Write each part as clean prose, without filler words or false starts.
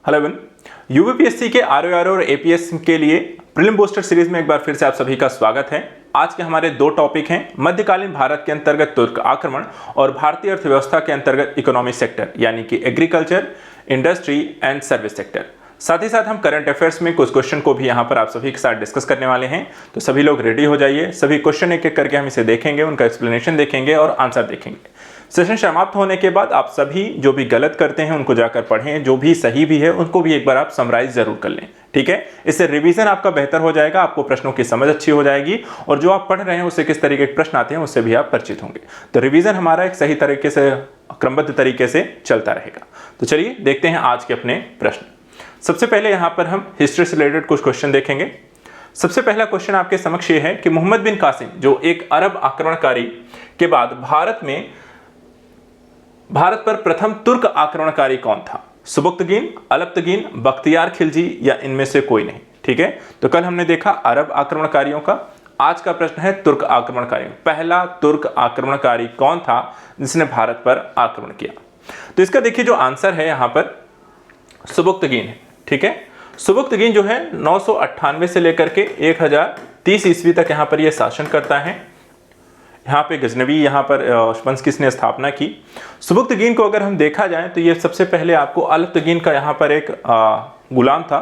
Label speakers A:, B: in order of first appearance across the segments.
A: Hello everyone, UPSC के ROR और APS के लिए प्रीलिम बूस्टर सीरीज में एक बार फिर से आप सभी का स्वागत है। आज के हमारे दो टॉपिक हैं, मध्यकालीन भारत के अंतर्गत तुर्क आक्रमण और भारतीय अर्थव्यवस्था के अंतर्गत इकोनॉमी सेक्टर यानी कि agriculture, industry and service sector. साथ ही साथ हम करंट अफेयर्स में कुछ क्वेश्चन को भी यहाँ पर आप सभी के साथ डिस्कस करने वाले हैं, तो सभी लोग रेडी हो जाइए। सभी क्वेश्चन एक एक करके हम इसे देखेंगे, उनका एक्सप्लेनेशन देखेंगे और आंसर देखेंगे। सेशन समाप्त होने के बाद आप सभी जो भी गलत करते हैं उनको जाकर पढ़ें, जो भी सही भी है उनको भी एक बार आप समराइज जरूर कर लें, ठीक है। इससे रिवीजन आपका बेहतर हो जाएगा, आपको प्रश्नों की समझ अच्छी हो जाएगी और जो आप पढ़ रहे हैं उससे किस तरीके के प्रश्न आते हैं उससे भी आप परिचित होंगे। तो रिवीजन हमारा एक सही तरीके से, क्रमबद्ध तरीके से चलता रहेगा। तो चलिए देखते हैं आज के अपने प्रश्न। सबसे पहले यहाँ पर हम हिस्ट्री से रिलेटेड कुछ क्वेश्चन देखेंगे। सबसे पहला क्वेश्चन आपके समक्ष ये है कि मोहम्मद बिन कासिम जो एक अरब आक्रमणकारी के बाद भारत पर प्रथम तुर्क आक्रमणकारी कौन था? सुबुक्तगीन, अलप्तगीन, बख्तियार खिलजी या इनमें से कोई नहीं, ठीक है। तो कल हमने देखा अरब आक्रमणकारियों का, आज का प्रश्न है तुर्क आक्रमणकारियों। पहला तुर्क आक्रमणकारी कौन था जिसने भारत पर आक्रमण किया? तो इसका देखिए जो आंसर है यहाँ पर सुबुक्तगीन है, ठीक है। सुबुक्तगीन जो है 998 से लेकर के 1030 ईस्वी तक यहाँ पर यह शासन करता है। यहाँ पे गजनवी यहाँ पर वंश किसने स्थापना की? सुबुक्तगीन को अगर हम देखा जाए तो ये सबसे पहले आपको अलप्तगीन का यहाँ पर एक गुलाम था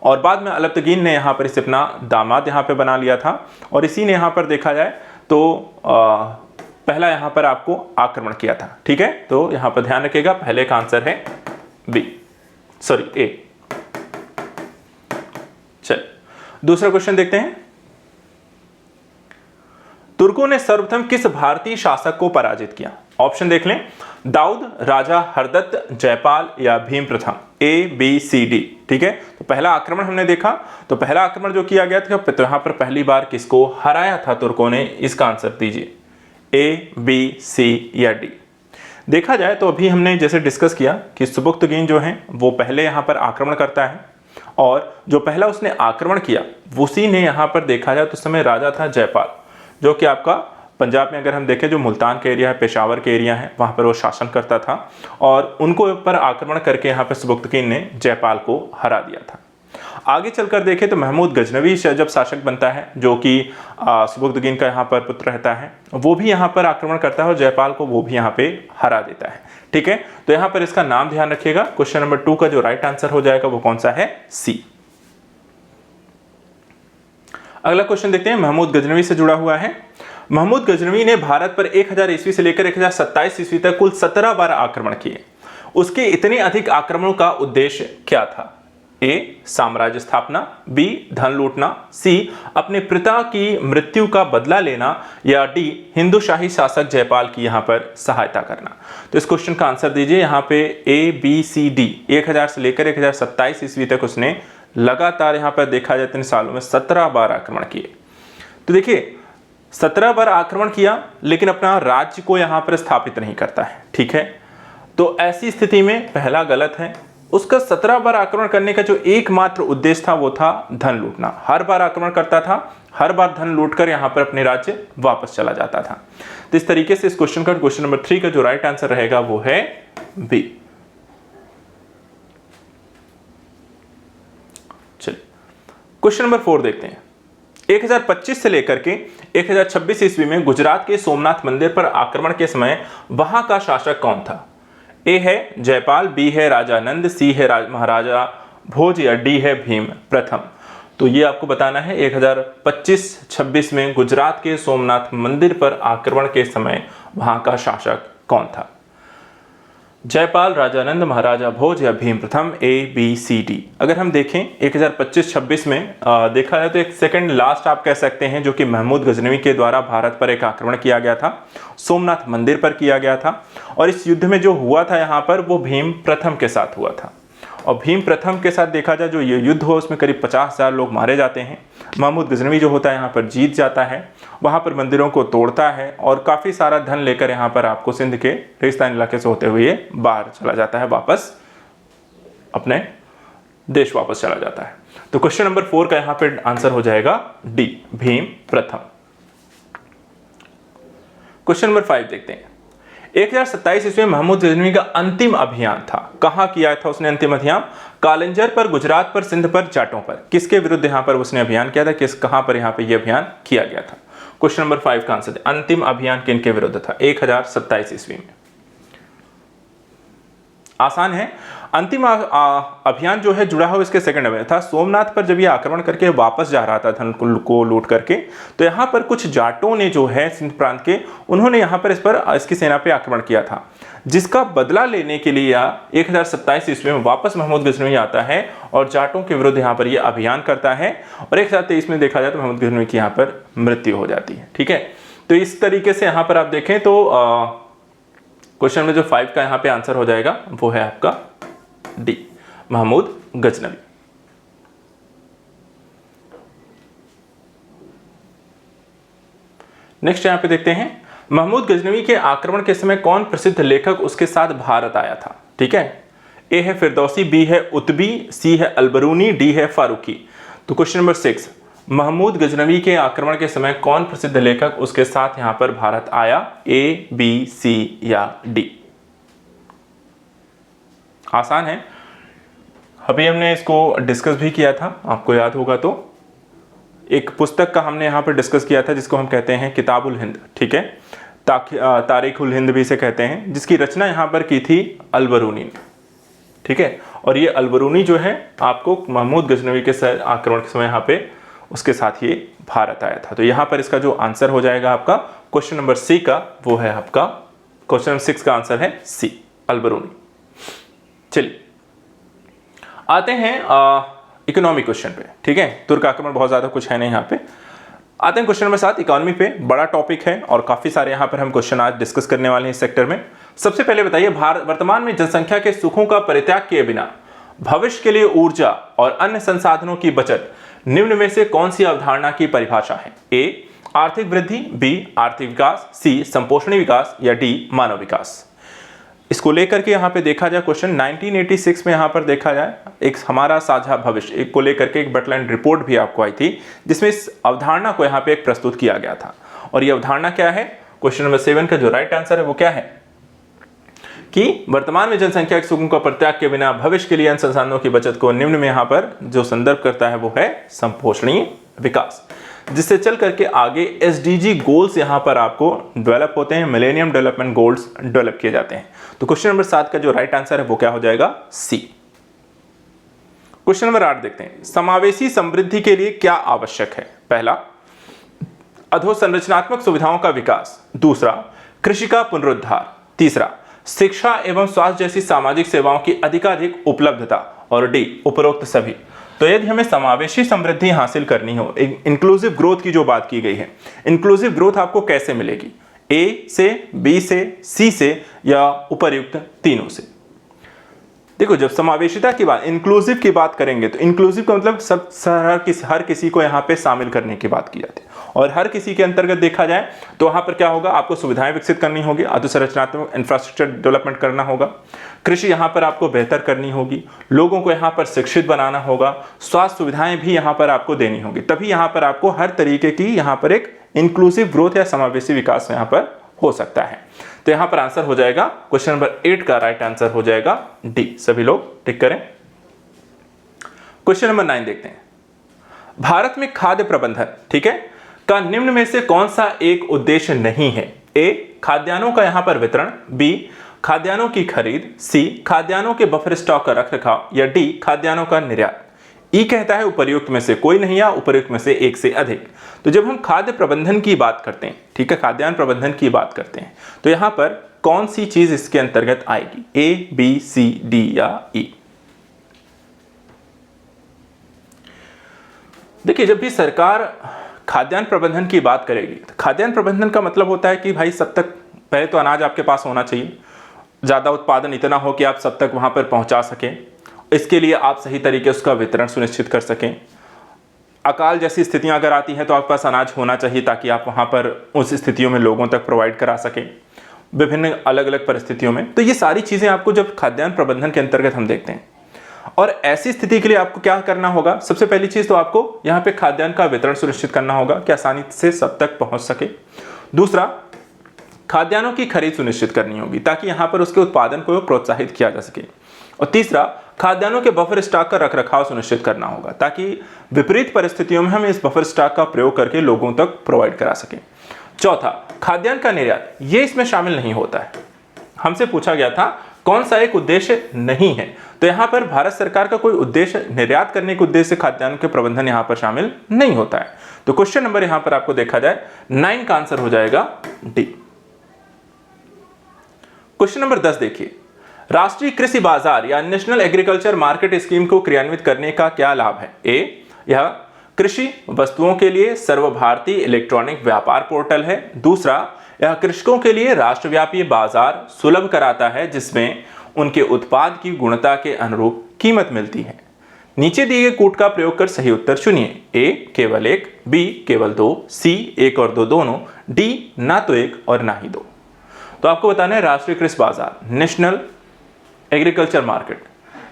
A: और बाद में अलप्तगीन ने यहाँ पर इसे अपना दामाद यहाँ पे बना लिया था और इसी ने यहाँ पर देखा जाए तो पहला यहाँ पर आपको आक्रमण किया था, ठीक है। तो यहाँ पर ध्यान रखिएगा, पहले का आंसर है ए। चल दूसरा क्वेश्चन देखते हैं। तुर्कों ने सर्वप्रथम किस भारतीय शासक को पराजित किया? ऑप्शन देख लें, दाऊद, राजा हरदत्त, जयपाल या भीम प्रथम। ABCD, ठीक है। तो पहला आक्रमण हमने देखा, तो पहला आक्रमण जो किया गया था तो यहां पर पहली बार किसको हराया था तुर्कों ने? इसका आंसर दीजिए A, B, C या D। देखा जाए तो अभी हमने जैसे डिस्कस किया कि सुबुक्तगीन जो है वो पहले यहां पर आक्रमण करता है और जो पहला उसने आक्रमण किया उसी ने यहां पर देखा जाए तो उस समय राजा था जयपाल, जो कि आपका पंजाब में अगर हम देखें जो मुल्तान के एरिया है, पेशावर के एरिया है, वहां पर वो शासन करता था और उनको ऊपर आक्रमण करके यहाँ पर सुबुक्तगीन ने जयपाल को हरा दिया था। आगे चलकर देखें तो महमूद गजनवी जब शासक बनता है, जो कि सुबुक्तगीन का यहाँ पर पुत्र रहता है, वो भी यहाँ पर आक्रमण करता है और जयपाल को वो भी यहाँ पे हरा देता है, ठीक है। तो यहाँ पर इसका नाम ध्यान रखिएगा। क्वेश्चन नंबर 2 का जो राइट आंसर हो जाएगा वो कौन सा है? सी। अगला क्वेश्चन देखते हैं, महमूद गजनवी से जुड़ा हुआ है। महमूद गजनवी ने भारत पर 1000 ईस्वी से लेकर 1027 ईस्वी तक कुल 17 बार आक्रमण किए। उसके इतने अधिक आक्रमणों का उद्देश्य क्या था? A, साम्राज्य स्थापना, B, धन लूटना, C, अपने पिता की मृत्यु का बदला लेना या D, हिंदू शाही शासक जयपाल की यहां पर सहायता करना। तो इस क्वेश्चन का आंसर दीजिए यहाँ पे ABCD। 1000 से लेकर 1027 ईस्वी तक उसने लगातार यहाँ पर देखा जाए 3 सालों में 17 बार आक्रमण किए। तो देखिए 17 बार आक्रमण किया लेकिन अपना राज्य को यहाँ पर स्थापित नहीं करता है, ठीक है। तो ऐसी स्थिति में पहला गलत है। उसका 17 बार आक्रमण करने का जो एकमात्र उद्देश्य था वो था धन लूटना। हर बार आक्रमण करता था, हर बार धन लूटकर यहाँ पर अपने राज्य वापस चला जाता था। तो इस तरीके से इस क्वेश्चन का क्वेश्चन नंबर 3 का जो राइट आंसर रहेगा वो है बी। चलिए क्वेश्चन नंबर 4 देखते हैं। 1025 से लेकर के 1026 ईस्वी में गुजरात के सोमनाथ मंदिर पर आक्रमण के समय वहां का शासक कौन था? ए है जयपाल, बी है राजा नंद, सी है महाराजा भोज या डी है भीम प्रथम। तो ये आपको बताना है 1025-26 में गुजरात के सोमनाथ मंदिर पर आक्रमण के समय वहां का शासक कौन था? जयपाल, राजा नंद, महाराजा भोज या भीम प्रथम। ABCD। अगर हम देखें 1025-26 में देखा जाए तो एक सेकंड लास्ट आप कह सकते हैं, जो कि महमूद गजनवी के द्वारा भारत पर एक आक्रमण किया गया था, सोमनाथ मंदिर पर किया गया था और इस युद्ध में जो हुआ था यहाँ पर वो भीम प्रथम के साथ हुआ था। और भीम प्रथम के साथ देखा जाए जो ये युद्ध हुआ उसमें करीब 50,000 लोग मारे जाते हैं। महमूद गजनवी जो होता है यहाँ पर जीत जाता है, वहाँ पर मंदिरों को तोड़ता है और काफ़ी सारा धन लेकर यहाँ पर आपको सिंध के रेगिस्तान इलाके से होते हुए बाहर चला जाता है, वापस अपने देश वापस चला जाता है। तो क्वेश्चन नंबर 4 का यहाँ पर आंसर हो जाएगा डी, भीम प्रथम। क्वेश्चन नंबर 5 देखते हैं। 1027 ईस्वी में महमूद गजनवी का अंतिम अभियान था, कहां किया था उसने अंतिम अभियान? कालिंजर पर, गुजरात पर, सिंध पर, जाटों पर, किसके विरुद्ध यहाँ पर उसने अभियान किया था, कहां पर यहाँ पे ये अभियान किया गया था। क्वेश्चन नंबर 5 का आंसर है अंतिम अभियान किनके विरुद्ध था, 1027 ईस्वी में। आसान है। अंतिम अभियान जो है जुड़ा हुआ इसके सेकंड में था। सोमनाथ पर जब ये आक्रमण करके वापस जा रहा था धन को लूट करके, तो यहाँ पर कुछ जाटों ने जो है सिंध प्रांत के, उन्होंने यहाँ पर इसकी सेना पे आक्रमण किया था, जिसका बदला लेने के लिए 1027 ईस्वी में वापस महमूद गजनवी आता है और जाटों के विरुद्ध यहाँ पर ये अभियान करता है। और 1023 में देखा जाए तो महमूद गजनवी की यहाँ पर मृत्यु हो जाती है। ठीक है, तो इस तरीके से यहाँ पर आप देखें तो क्वेश्चन में जो 5 का यहाँ पे आंसर हो जाएगा वो है आपका डी, महमूद गजनवी। नेक्स्ट यहाँ पे देखते हैं, महमूद गजनवी के आक्रमण के समय कौन प्रसिद्ध लेखक उसके साथ भारत आया था। ठीक है, ए है फिरदौसी, बी है उतबी, सी है अलबरूनी, डी है फारूकी। तो क्वेश्चन नंबर 6, महमूद गजनवी के आक्रमण के समय कौन प्रसिद्ध लेखक उसके साथ यहां पर भारत आया, ए, बी, सी या डी। आसान है, अभी हमने इसको डिस्कस भी किया था, आपको याद होगा तो एक पुस्तक का हमने यहाँ पर डिस्कस किया था जिसको हम कहते हैं किताबुल हिंद। ठीक है, तारीखुल हिंद भी इसे कहते हैं, जिसकी रचना यहाँ पर की थी अलबरूनी ने। ठीक है, और ये अलबरूनी जो है आपको महमूद गजनवी के आक्रमण के समय यहाँ पे उसके साथ ये भारत आया था। तो यहाँ पर इसका जो आंसर हो जाएगा आपका क्वेश्चन नंबर सी का, वो है आपका क्वेश्चन नंबर 6 का आंसर है सी, अलबरूनी। चलिए आते हैं इकोनॉमिक क्वेश्चन पे। ठीक है, तुर्क आक्रमण बहुत ज्यादा कुछ है नहीं यहाँ पे। आते हैं क्वेश्चन नंबर 7 इकोनॉमी पे। बड़ा टॉपिक है और काफी सारे यहाँ पर हम क्वेश्चन आज डिस्कस करने वाले हैं इस सेक्टर में। सबसे पहले बताइए, वर्तमान में जनसंख्या के सुखों का परित्याग किए बिना भविष्य के लिए ऊर्जा और अन्य संसाधनों की बचत निम्न में से कौन सी अवधारणा की परिभाषा है। ए, आर्थिक वृद्धि, बी, आर्थिक विकास, सी, संपोषणी विकास या डी, मानव विकास। इसको लेकर के यहाँ पे देखा जाए क्वेश्चन 1986 में यहाँ पर देखा जाए एक हमारा साझा भविष्य एक को लेकर के एक बटलैंड रिपोर्ट भी आपको आई थी, जिसमें इस अवधारणा को यहाँ पे एक प्रस्तुत किया गया था। और ये अवधारणा क्या है, क्वेश्चन नंबर 7 का जो राइट आंसर है वो क्या है कि वर्तमान में जनसंख्या के सुखों का परित्याग के बिना भविष्य के लिए अन्य संसाधनों की बचत को निम्न में यहाँ पर जो संदर्भ करता है वो है संपोषणीय विकास, जिससे चल करके आगे एसडीजी गोल्स यहां पर आपको डेवलप होते हैं, मिलेनियम डेवलपमेंट गोल्स डेवलप किए जाते हैं। तो क्वेश्चन नंबर 7 का जो राइट आंसर है वो क्या हो जाएगा, सी। क्वेश्चन नंबर 8 देखते हैं, समावेशी समृद्धि के लिए क्या आवश्यक है। पहला, अधोसंरचनात्मक सुविधाओं का विकास। दूसरा, कृषि का पुनरुद्धार। तीसरा, शिक्षा एवं स्वास्थ्य जैसी सामाजिक सेवाओं की अधिकाधिक उपलब्धता। और डी, उपरोक्त सभी। तो यदि हमें समावेशी समृद्धि हासिल करनी हो, इंक्लूसिव ग्रोथ की जो बात की गई है, इंक्लूसिव ग्रोथ आपको कैसे मिलेगी, ए से, बी से, सी से या उपर्युक्त तीनों से। देखो, जब समावेशिता की बात, इंक्लूसिव की बात करेंगे तो इंक्लूसिव का मतलब हर किसी को यहाँ पे शामिल करने की बात की जाती है। और हर किसी के अंतर्गत देखा जाए तो वहां पर क्या होगा, आपको सुविधाएं विकसित करनी होगी, अधोसंरचनात्मक इंफ्रास्ट्रक्चर डेवलपमेंट करना होगा, कृषि यहाँ पर आपको बेहतर करनी होगी, लोगों को यहाँ पर शिक्षित बनाना होगा, स्वास्थ्य सुविधाएं भी यहाँ पर आपको देनी होगी। तभी यहाँ पर आपको हर तरीके की यहाँ पर एक इंक्लूसिव ग्रोथ या समावेशी विकास यहाँ पर हो सकता है। तो यहाँ पर आंसर हो जाएगा क्वेश्चन नंबर 8 का राइट आंसर हो जाएगा डी। सभी लोग टिक करें। क्वेश्चन नंबर 9 देखते हैं, भारत में खाद्य प्रबंधन, ठीक है, का निम्न में से कौन सा एक उद्देश्य नहीं है। ए, खाद्यान्नों का यहां पर वितरण, बी, खाद्यान्नों की खरीद, सी, खाद्यान्नों के बफर स्टॉक का रखरखाव या डी, खाद्यान्नों का निर्यात। ई कहता है उपर्युक्त में से कोई नहीं या उपर्युक्त में से एक से अधिक। तो जब हम खाद्य प्रबंधन की बात करते हैं, ठीक है, खाद्यान्न प्रबंधन की बात करते हैं, तो यहां पर कौन सी चीज इसके अंतर्गत आएगी, ए, बी, सी, डी या ई। देखिए, जब भी सरकार खाद्यान्न प्रबंधन की बात करेगी तो खाद्यान्न प्रबंधन का मतलब होता है कि भाई सब तक पहले तो अनाज आपके पास होना चाहिए, ज़्यादा उत्पादन इतना हो कि आप सब तक वहाँ पर पहुँचा सकें, इसके लिए आप सही तरीके से उसका वितरण सुनिश्चित कर सकें। अकाल जैसी स्थितियाँ अगर आती हैं तो आपके पास अनाज होना चाहिए ताकि आप वहाँ पर उस स्थितियों में लोगों तक प्रोवाइड करा सकें, विभिन्न अलग अलग परिस्थितियों में। तो ये सारी चीज़ें आपको जब खाद्यान्न प्रबंधन के अंतर्गत हम देखते हैं, और ऐसी स्थिति के लिए आपको क्या करना होगा, सबसे पहली चीज तो आपको यहाँ पे खाद्यान्न का वितरण सुनिश्चित करना होगा कि आसानी से सब तक पहुंच सके। दूसरा, खाद्यान्नों की खरीद सुनिश्चित करनी होगी ताकि यहाँ पर उसके उत्पादन को प्रोत्साहित किया जा सके। और तीसरा, खाद्यान्नों के बफर स्टॉक का रखरखाव सुनिश्चित करना होगा ताकि विपरीत परिस्थितियों में हम इस बफर स्टॉक का प्रयोग करके लोगों तक प्रोवाइड करा सकें। चौथा, खाद्यान्न का निर्यात, ये इसमें शामिल नहीं होता है। हमसे पूछा गया था कौन सा एक उद्देश्य नहीं है, तो यहां पर भारत सरकार का कोई उद्देश्य निर्यात करने के उद्देश्य से खाद्यान्न के प्रबंधन यहां पर शामिल नहीं होता है। तो क्वेश्चन नंबर यहां पर आपको देखा जाए 9 का आंसर हो जाएगा डी। क्वेश्चन नंबर 10 देखिए, राष्ट्रीय कृषि बाजार या नेशनल एग्रीकल्चर मार्केट स्कीम को क्रियान्वित करने का क्या लाभ है? ए, यह कृषि वस्तुओं के लिए सर्वभारतीय इलेक्ट्रॉनिक व्यापार पोर्टल है। दूसरा, यह कृषकों के लिए राष्ट्रव्यापी बाजार सुलभ कराता है जिसमें उनके उत्पाद की गुणवत्ता के अनुरूप कीमत मिलती है। नीचे दिए गए कूट का प्रयोग कर सही उत्तर चुनिए। ए, केवल एक, बी, केवल दो, सी, एक और दो दोनों, डी, ना तो एक और ना ही दो। तो आपको बताना है राष्ट्रीय कृषि बाजार, नेशनल एग्रीकल्चर मार्केट,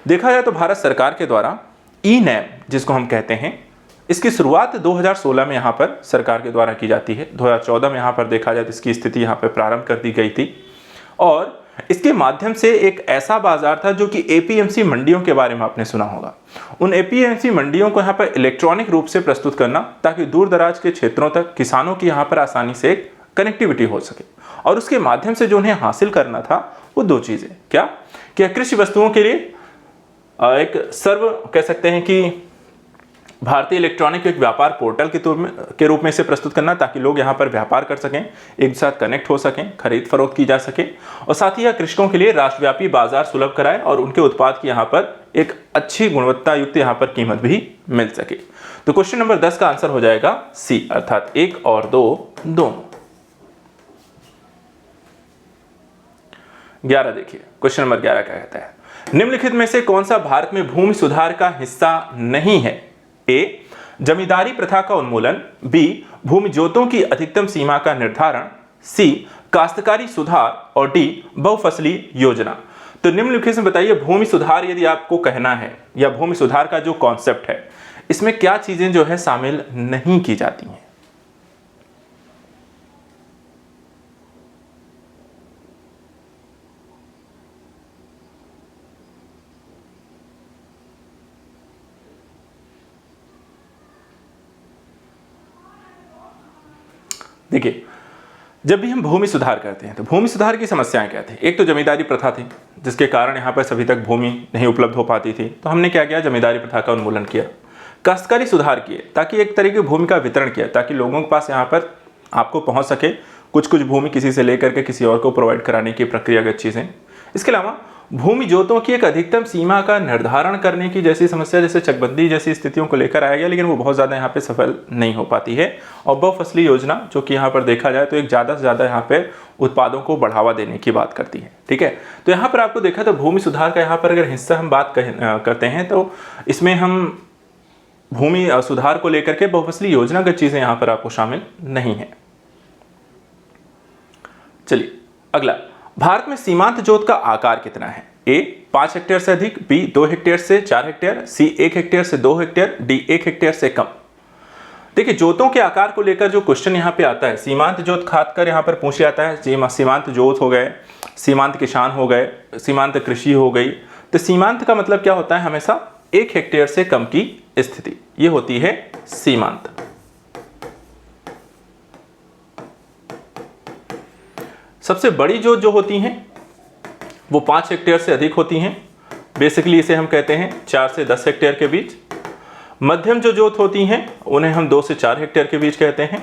A: देखा जाए तो भारत सरकार के द्वारा ई-नैम जिसको हम कहते हैं, इसकी शुरुआत 2016 में यहाँ पर सरकार के द्वारा की जाती है। 2014 में यहाँ पर देखा जाए तो इसकी स्थिति यहाँ पर प्रारंभ कर दी गई थी और इसके माध्यम से एक ऐसा बाजार था जो कि एपीएमसी मंडियों के बारे में आपने सुना होगा। उन एपीएमसी मंडियों को यहाँ पर इलेक्ट्रॉनिक रूप से प्रस्तुत करना ताकि दूर दराज के क्षेत्रों तक किसानों की यहाँ पर आसानी से कनेक्टिविटी हो सके और उसके माध्यम से जो उन्हें हासिल करना था वो दो चीजें, क्या कृषि वस्तुओं के लिए एक सर्व कह सकते हैं कि भारतीय इलेक्ट्रॉनिक एक व्यापार पोर्टल के रूप में इसे प्रस्तुत करना ताकि लोग यहाँ पर व्यापार कर सकें, एक साथ कनेक्ट हो सकें, खरीद फरोख्त की जा सके और साथ ही यह कृषकों के लिए राष्ट्रव्यापी बाजार सुलभ कराए और उनके उत्पाद की यहाँ पर एक अच्छी गुणवत्ता युक्त यहाँ पर कीमत भी मिल सके। तो क्वेश्चन नंबर 10 का आंसर हो जाएगा सी, अर्थात 1 और 2 दोनों। 11 देखिए, क्वेश्चन नंबर 11 क्या कहता है, निम्नलिखित में से कौन सा भारत में भूमि सुधार का हिस्सा नहीं है? ए, जमींदारी प्रथा का उन्मूलन, बी, भूमि जोतों की अधिकतम सीमा का निर्धारण, सी, काश्तकारी सुधार और डी, बहुफसली योजना। तो निम्नलिखित में बताइए भूमि सुधार यदि आपको कहना है या भूमि सुधार का जो कॉन्सेप्ट है इसमें क्या चीजें जो है शामिल नहीं की जाती हैं? देखिए, जब भी हम भूमि सुधार करते हैं तो भूमि सुधार की समस्याएं क्या थी? एक तो जमींदारी प्रथा थी जिसके कारण यहाँ पर सभी तक भूमि नहीं उपलब्ध हो पाती थी, तो हमने क्या किया, जमींदारी प्रथा का उन्मूलन किया। काश्तकारी सुधार किए ताकि एक तरह की भूमि का वितरण किया ताकि लोगों के पास यहाँ पर आपको पहुँच सके कुछ कुछ भूमि किसी से लेकर के किसी और को प्रोवाइड कराने की प्रक्रियागत चीज़ें। इसके अलावा भूमि जोतों की एक अधिकतम सीमा का निर्धारण करने की जैसी समस्या, जैसे चकबंदी जैसी स्थितियों को लेकर आया गया, लेकिन वो बहुत ज़्यादा यहाँ पे सफल नहीं हो पाती है। और बहुफसली योजना जो कि यहाँ पर देखा जाए तो एक ज़्यादा से ज़्यादा यहाँ पे उत्पादों को बढ़ावा देने की बात करती है। ठीक है, तो यहाँ पर आपको देखा तो भूमि सुधार का यहाँ पर अगर हिस्सा हम बात करते हैं तो इसमें हम भूमि सुधार को लेकर के बहुफसली योजनागत चीज़ें यहाँ पर आपको शामिल नहीं है। चलिए अगला, भारत में सीमांत जोत का आकार कितना है? ए, 5 हेक्टेयर से अधिक, बी, 2 हेक्टेयर से 4 हेक्टेयर, सी, 1 हेक्टेयर से 2 हेक्टेयर, डी, 1 हेक्टेयर से कम। देखिए, जोतों के आकार को लेकर जो क्वेश्चन यहाँ पे आता है, सीमांत जोत खासकर यहाँ पर पूछ जाता है। सीमांत जोत हो गए, सीमांत किसान हो गए, सीमांत कृषि हो गई। तो सीमांत का मतलब क्या होता है? हमेशा 1 हेक्टेयर से कम की स्थिति, ये होती है सीमांत। सबसे बड़ी जोत जो होती हैं वो 5 हेक्टेयर से अधिक होती हैं, बेसिकली इसे हम कहते हैं 4 से 10 हेक्टेयर के बीच। मध्यम जो जोत होती हैं उन्हें हम 2 से 4 हेक्टेयर के बीच कहते हैं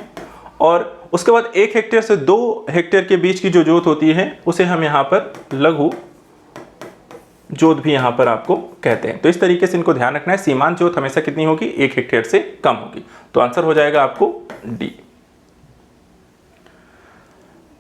A: और उसके बाद 1 हेक्टेयर से 2 हेक्टेयर के बीच की जो जोत होती है उसे हम यहाँ पर लघु जोत भी यहाँ पर आपको कहते हैं। तो इस तरीके से इनको ध्यान रखना है। सीमांत जोत हमेशा कितनी होगी? 1 हेक्टेयर से कम होगी। तो आंसर हो जाएगा आपको डी।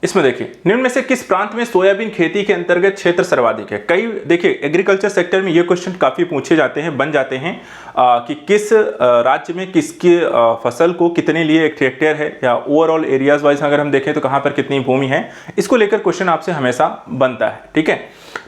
A: इसमें देखिए, निम्न में से किस प्रांत में सोयाबीन खेती के अंतर्गत क्षेत्र सर्वाधिक है? कई देखिए एग्रीकल्चर सेक्टर में ये क्वेश्चन काफी पूछे जाते हैं, बन जाते हैं कि किस राज्य में किसकी फसल को कितने लिए 1 हेक्टेयर है या ओवरऑल एरियाज वाइज अगर हम देखें तो कहां पर कितनी भूमि है, इसको लेकर क्वेश्चन आपसे हमेशा बनता है। ठीक है,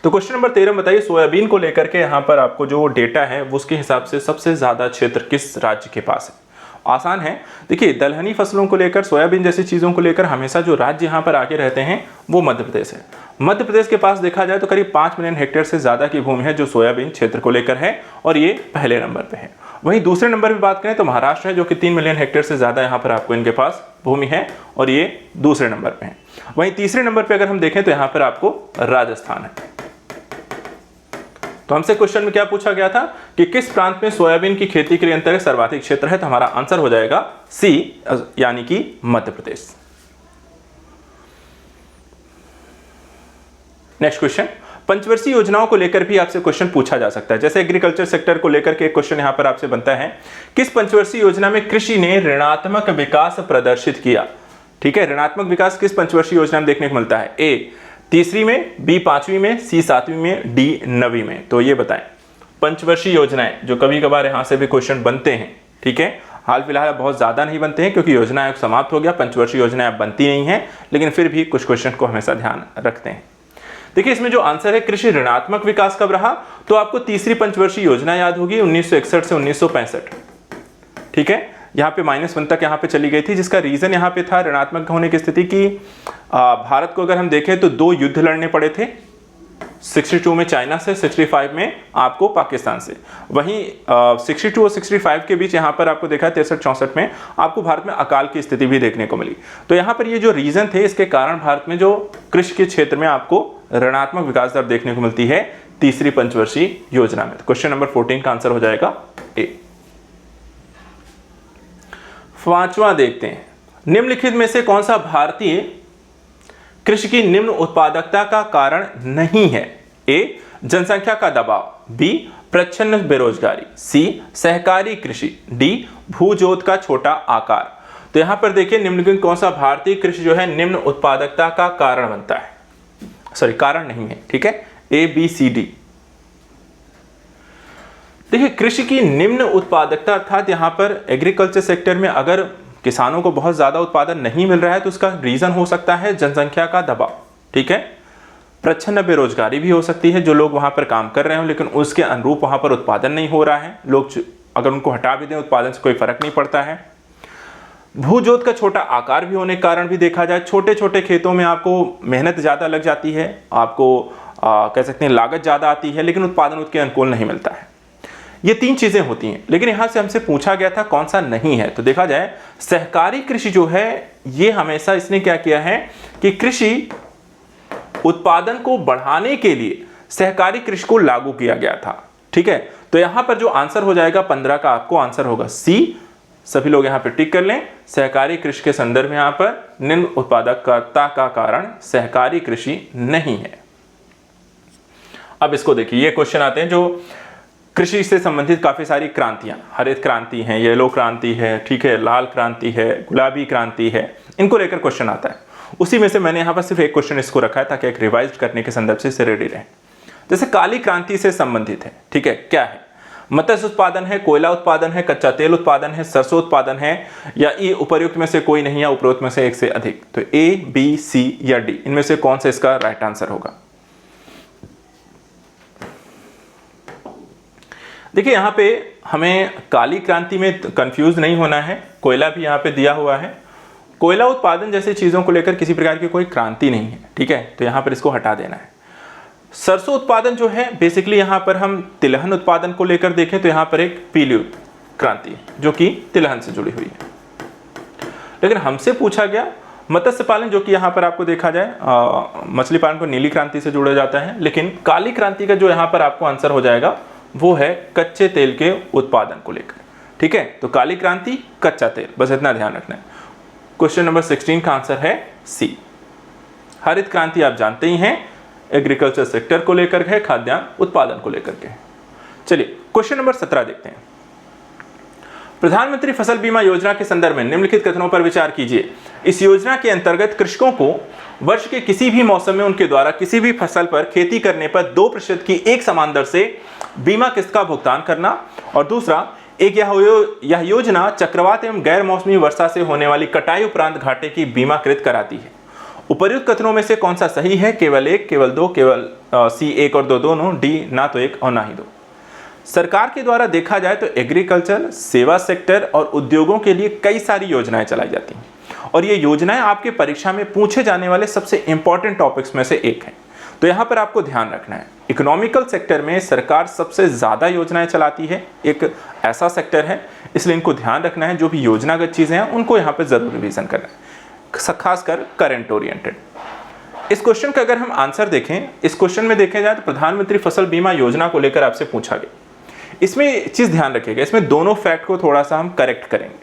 A: तो क्वेश्चन नंबर 13 बताइए, सोयाबीन को लेकर के यहाँ पर आपको जो डेटा है वो उसके हिसाब से सबसे ज्यादा क्षेत्र किस राज्य के पास है? आसान है। देखिए, दलहनी फसलों को लेकर, सोयाबीन जैसी चीज़ों को लेकर हमेशा जो राज्य यहाँ पर आगे रहते हैं वो मध्य प्रदेश है। मध्य प्रदेश के पास देखा जाए तो करीब 5 मिलियन हेक्टेयर से ज़्यादा की भूमि है जो सोयाबीन क्षेत्र को लेकर है, और ये पहले नंबर पे है। वहीं दूसरे नंबर पर बात करें तो महाराष्ट्र है, जो कि 3 मिलियन हेक्टेयर से ज़्यादा यहाँ पर आपको इनके पास भूमि है, और ये दूसरे नंबर पे है। वहीं तीसरे नंबर पे अगर हम देखें तो यहाँ पर आपको राजस्थान है। तो हमसे क्वेश्चन में क्या पूछा गया था कि किस प्रांत में सोयाबीन की खेती के लिए अंतर्गत सर्वाधिक क्षेत्र है, तो हमारा आंसर हो जाएगा सी, यानी कि मध्य प्रदेश। नेक्स्ट क्वेश्चन, पंचवर्षीय योजनाओं को लेकर भी आपसे क्वेश्चन पूछा जा सकता है। जैसे एग्रीकल्चर सेक्टर को लेकर के एक क्वेश्चन यहां पर आपसे बनता है, किस पंचवर्षीय योजना में कृषि ने ऋणात्मक विकास प्रदर्शित किया। ठीक है, ऋणात्मक विकास किस पंचवर्षीय योजना में देखने को मिलता है? ए तीसरी में, बी 5वीं में, सी 7वीं में, डी 9वीं में। तो ये बताएं पंचवर्षीय योजनाएं जो कभी कभार यहां से भी क्वेश्चन बनते हैं। ठीक है, हाल फिलहाल बहुत ज्यादा नहीं बनते हैं क्योंकि योजना आयोग समाप्त हो गया, पंचवर्षीय योजनाएं अब बनती नहीं है, लेकिन फिर भी कुछ क्वेश्चन को हमेशा ध्यान रखते हैं। देखिए, इसमें जो आंसर है कृषि ऋणात्मक विकास कब रहा, तो आपको तीसरी पंचवर्षीय योजना याद होगी 1961 से 1965। ठीक है, यहाँ पे -1 तक यहाँ पे चली गई थी, जिसका रीजन यहाँ पे था ऋणात्मक होने की स्थिति की। भारत को अगर हम देखें तो 2 युद्ध लड़ने पड़े थे, 62 में चाइना से, 65 में आपको पाकिस्तान से। वहीं 62 और 65 के बीच यहाँ पर आपको देखा 63-64 में आपको भारत में अकाल की स्थिति भी देखने को मिली। तो यहाँ पर ये जो रीजन थे, इसके कारण भारत में जो कृषि के क्षेत्र में आपको ऋणात्मक विकास दर देखने को मिलती है तीसरी पंचवर्षीय योजना में। क्वेश्चन नंबर 14 का आंसर हो जाएगा ए। 5वां देखते हैं, निम्नलिखित में से कौन सा भारतीय कृषि की निम्न उत्पादकता का कारण नहीं है? ए जनसंख्या का दबाव, बी प्रच्छन्न बेरोजगारी, सी सहकारी कृषि, डी भूजोत का छोटा आकार। तो यहां पर देखिए, निम्नलिखित कौन सा भारतीय कृषि जो है निम्न उत्पादकता का कारण बनता है, सॉरी कारण नहीं है। ठीक है, ए बी सी डी। देखिए, कृषि की निम्न उत्पादकता अर्थात यहां पर एग्रीकल्चर सेक्टर में अगर किसानों को बहुत ज्यादा उत्पादन नहीं मिल रहा है तो उसका रीजन हो सकता है जनसंख्या का दबाव। ठीक है, प्रच्छन्न बेरोजगारी भी हो सकती है, जो लोग वहां पर काम कर रहे हो लेकिन उसके अनुरूप वहां पर उत्पादन नहीं हो रहा है, लोग अगर उनको हटा भी दें उत्पादन से कोई फर्क नहीं पड़ता है। भूजोत का छोटा आकार भी होने के कारण भी देखा जाए, छोटे छोटे खेतों में आपको मेहनत ज्यादा लग जाती है, आपको कह सकते हैं लागत ज्यादा आती है, लेकिन उत्पादन उसके अनुकूल नहीं मिलता है। ये 3 चीजें होती हैं, लेकिन यहां से हमसे पूछा गया था कौन सा नहीं है। तो देखा जाए सहकारी कृषि जो है, ये हमेशा इसने क्या किया है कि कृषि उत्पादन को बढ़ाने के लिए सहकारी कृषि को लागू किया गया था। ठीक है, तो यहां पर जो आंसर हो जाएगा 15 का आपको आंसर होगा सी। सभी लोग यहां पर टिक कर लें, सहकारी कृषि के संदर्भ में यहां पर निम्न उत्पादकता का कारण सहकारी कृषि नहीं है। अब इसको देखिए, ये क्वेश्चन आते हैं जो कृषि से संबंधित काफी सारी क्रांतियां, हरित क्रांति है, येलो क्रांति है, ठीक है, लाल क्रांति है, गुलाबी क्रांति है, इनको लेकर क्वेश्चन आता है। उसी में से मैंने यहां पर सिर्फ एक क्वेश्चन इसको रखा है ताकि एक रिवाइज करने के संदर्भ से इसे रेडी रहे। जैसे काली क्रांति से संबंधित है, ठीक है, क्या है? मत्स्य उत्पादन है, कोयला उत्पादन है, कच्चा तेल उत्पादन है, सरसों उत्पादन है, या ये उपर्युक्त में से कोई नहीं या उपरोक्त में से एक से अधिक। तो ए बी सी या डी, इनमें से कौन सा इसका राइट आंसर होगा? देखिए, यहां पे हमें काली क्रांति में कंफ्यूज नहीं होना है, कोयला भी यहां पे दिया हुआ है। कोयला उत्पादन जैसे चीजों को लेकर किसी प्रकार की कोई क्रांति नहीं है, ठीक है, तो यहां पर इसको हटा देना है। सरसों उत्पादन जो है बेसिकली यहां पर हम तिलहन उत्पादन को लेकर देखें तो यहां पर एक पीली क्रांति जो कि तिलहन से जुड़ी हुई है। लेकिन हमसे पूछा गया मत्स्य पालन, जो कि यहां पर आपको देखा जाए मछली पालन को नीली क्रांति से जोड़ा जाता है, लेकिन काली क्रांति का जो यहां पर आपको आंसर हो जाएगा वो है कच्चे तेल के उत्पादन को लेकर। ठीक है, तो काली क्रांति, कच्चा तेल, बस इतना ध्यान रखना है। क्वेश्चन नंबर 16 का आंसर है सी। हरित क्रांति आप जानते ही हैं, एग्रीकल्चर सेक्टर को लेकर है, खाद्यान्न उत्पादन को लेकर के। चलिए क्वेश्चन नंबर 17 देखते हैं। प्रधानमंत्री फसल बीमा योजना के संदर्भ में निम्नलिखित कथनों पर विचार कीजिए। इस योजना के अंतर्गत कृषकों को वर्ष के किसी भी मौसम में उनके द्वारा किसी भी फसल पर खेती करने पर 2% की एक समान दर से बीमा किस्त का भुगतान करना, और दूसरा, यह योजना चक्रवात एवं गैर मौसमी वर्षा से होने वाली कटाई उपरांत घाटे की बीमाकृत कराती है। उपर्युक्त कथनों में से कौन सा सही है? केवल 1, केवल 2, केवल सी 1 और 2 दोनों, डी ना तो 1 और ना ही 2। सरकार के द्वारा देखा जाए तो एग्रीकल्चर, सेवा सेक्टर और उद्योगों के लिए कई सारी योजनाएं चलाई जाती हैं और ये योजनाएं आपके परीक्षा में पूछे जाने वाले सबसे इंपॉर्टेंट टॉपिक्स में से एक है। तो यहाँ पर आपको ध्यान रखना है, इकोनॉमिकल सेक्टर में सरकार सबसे ज़्यादा योजनाएं चलाती है, एक ऐसा सेक्टर है, इसलिए इनको ध्यान रखना है। जो भी योजनागत चीज़ें हैं उनको यहाँ पर ज़रूर रिवीजन करना है, खासकर करंट ओरिएंटेड। इस क्वेश्चन का अगर हम आंसर देखें, इस क्वेश्चन में देखें जाए तो प्रधानमंत्री फसल बीमा योजना को लेकर आपसे पूछा गया। इसमें चीज़ ध्यान रखिएगा, इसमें दोनों फैक्ट को थोड़ा सा हम करेक्ट करेंगे।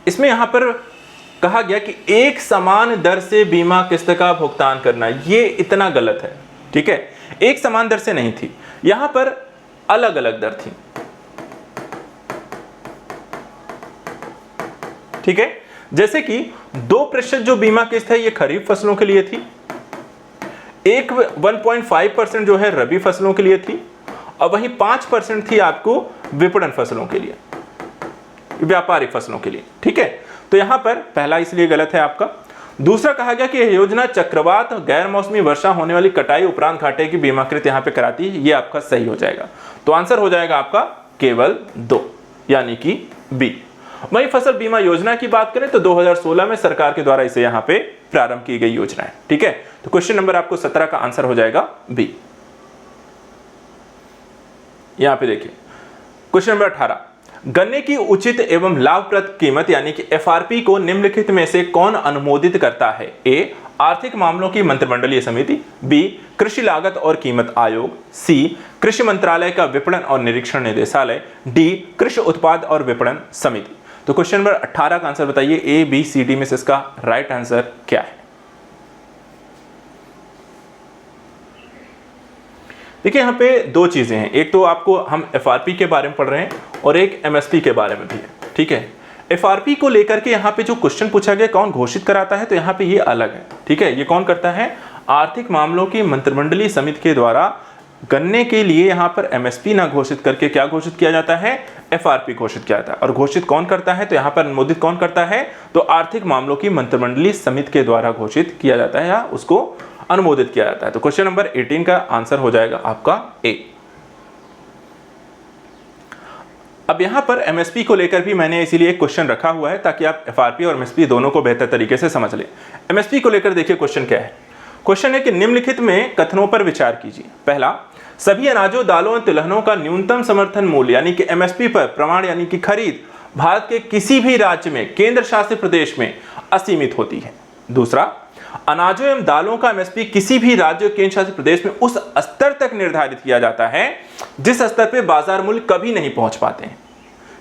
A: इसमें यहाँ पर कहा गया कि एक समान दर से बीमा किस्त का भुगतान करना, ये इतना गलत है। ठीक है, एक समान दर से नहीं थी, यहां पर अलग अलग दर थी। ठीक है, जैसे कि 2% जो बीमा किस्त है ये खरीफ फसलों के लिए थी, एक 1.5% जो है रबी फसलों के लिए थी, और वहीं 5% थी आपको विपणन फसलों के लिए, व्यापारिक फसलों के लिए। ठीक है, तो यहां पर पहला इसलिए गलत है आपका। दूसरा कहा गया कि यह योजना चक्रवात और गैर मौसमी वर्षा होने वाली कटाई उपरांत घाटे की बीमाकृत यहां पे कराती है, ये आपका सही हो जाएगा। तो आंसर हो जाएगा आपका केवल 2, यानी कि बी। वहीं फसल बीमा योजना की बात करें तो 2016 में सरकार के द्वारा इसे यहां पे प्रारंभ की गई योजना है। ठीक है, तो क्वेश्चन नंबर आपको 17 का आंसर हो जाएगा बी। यहां पे देखिए क्वेश्चन नंबर 18, गन्ने की उचित एवं लाभप्रद कीमत यानी कि एफआरपी को निम्नलिखित में से कौन अनुमोदित करता है? ए, आर्थिक मामलों की मंत्रिमंडलीय समिति, बी, कृषि लागत और कीमत आयोग, सी, कृषि मंत्रालय का विपणन और निरीक्षण निदेशालय, डी, कृषि उत्पाद और विपणन समिति। तो क्वेश्चन नंबर 18 का आंसर बताइए, ए, बी, सी, डी में से इसका राइट आंसर क्या है? देखिए यहाँ पे दो चीजें हैं, एक तो आपको हम एफआरपी के बारे में पढ़ रहे हैं और एक एमएसपी के बारे में भी है। ठीक है, एफआरपी को लेकर के यहाँ पे जो क्वेश्चन पूछा गया कौन घोषित कराता है, तो यहाँ पे ये अलग है। ठीक है, ये कौन करता है? आर्थिक मामलों की मंत्रिमंडलीय समिति के द्वारा गन्ने के लिए यहाँ पर एमएसपी ना घोषित करके क्या घोषित किया जाता है? एफआरपी घोषित किया जाता है। और घोषित कौन करता है? तो यहाँ पर अनुमोदित कौन करता है? तो आर्थिक मामलों की मंत्रिमंडलीय समिति के द्वारा घोषित किया जाता है या उसको अनुमोदित किया जाता है। तो क्वेश्चन नंबर 18 का आंसर हो जाएगा आपका ए। अब यहां पर एमएसपी को लेकर भी मैंने इसीलिए एक क्वेश्चन रखा हुआ है ताकि आप एफआरपी और एमएसपी दोनों को बेहतर तरीके से समझ लें। एमएसपी को लेकर देखिए क्वेश्चन क्या है। क्वेश्चन है कि निम्नलिखित में कथनों पर विचार कीजिए। पहला, सभी अनाजों, दालों और तिलहनों का न्यूनतम समर्थन मूल्य यानी कि एमएसपी पर प्रमाण यानी कि खरीद भारत के किसी भी राज्य में, केंद्र शासित प्रदेश में असीमित होती है। दूसरा, अनाजों एवं दालों का एमएसपी किसी भी राज्य और केंद्र शासित प्रदेश में उस स्तर तक निर्धारित किया जाता है जिस स्तर पे बाजार मूल्य कभी नहीं पहुंच पाते हैं।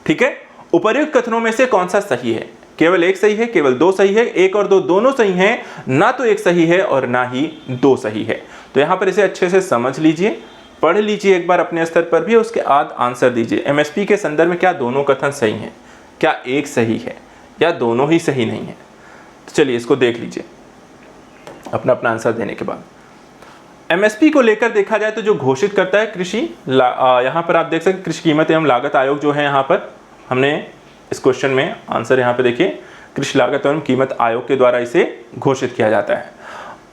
A: ठीक है, उपर्युक्त कथनों में से कौन सा सही है? केवल एक सही है, केवल दो सही है, एक और दो दोनों सही हैं, ना तो एक सही है और ना ही दो सही है। तो यहां पर इसे अच्छे से समझ लीजिए, पढ़ लीजिए एक बार अपने स्तर पर भी, उसके बाद आंसर दीजिए। एमएसपी के संदर्भ में क्या दोनों कथन सही हैं, क्या एक सही है या दोनों ही सही नहीं है? तो चलिए इसको देख लीजिए अपना अपना आंसर देने के बाद। एमएसपी को लेकर देखा जाए तो जो घोषित करता है कृषि, यहां पर आप देख सकते कृषि कीमत एवं लागत आयोग जो है, यहां पर हमने इस क्वेश्चन में आंसर यहां पे देखिए, कृषि लागत एवं कीमत आयोग के द्वारा इसे घोषित किया जाता है।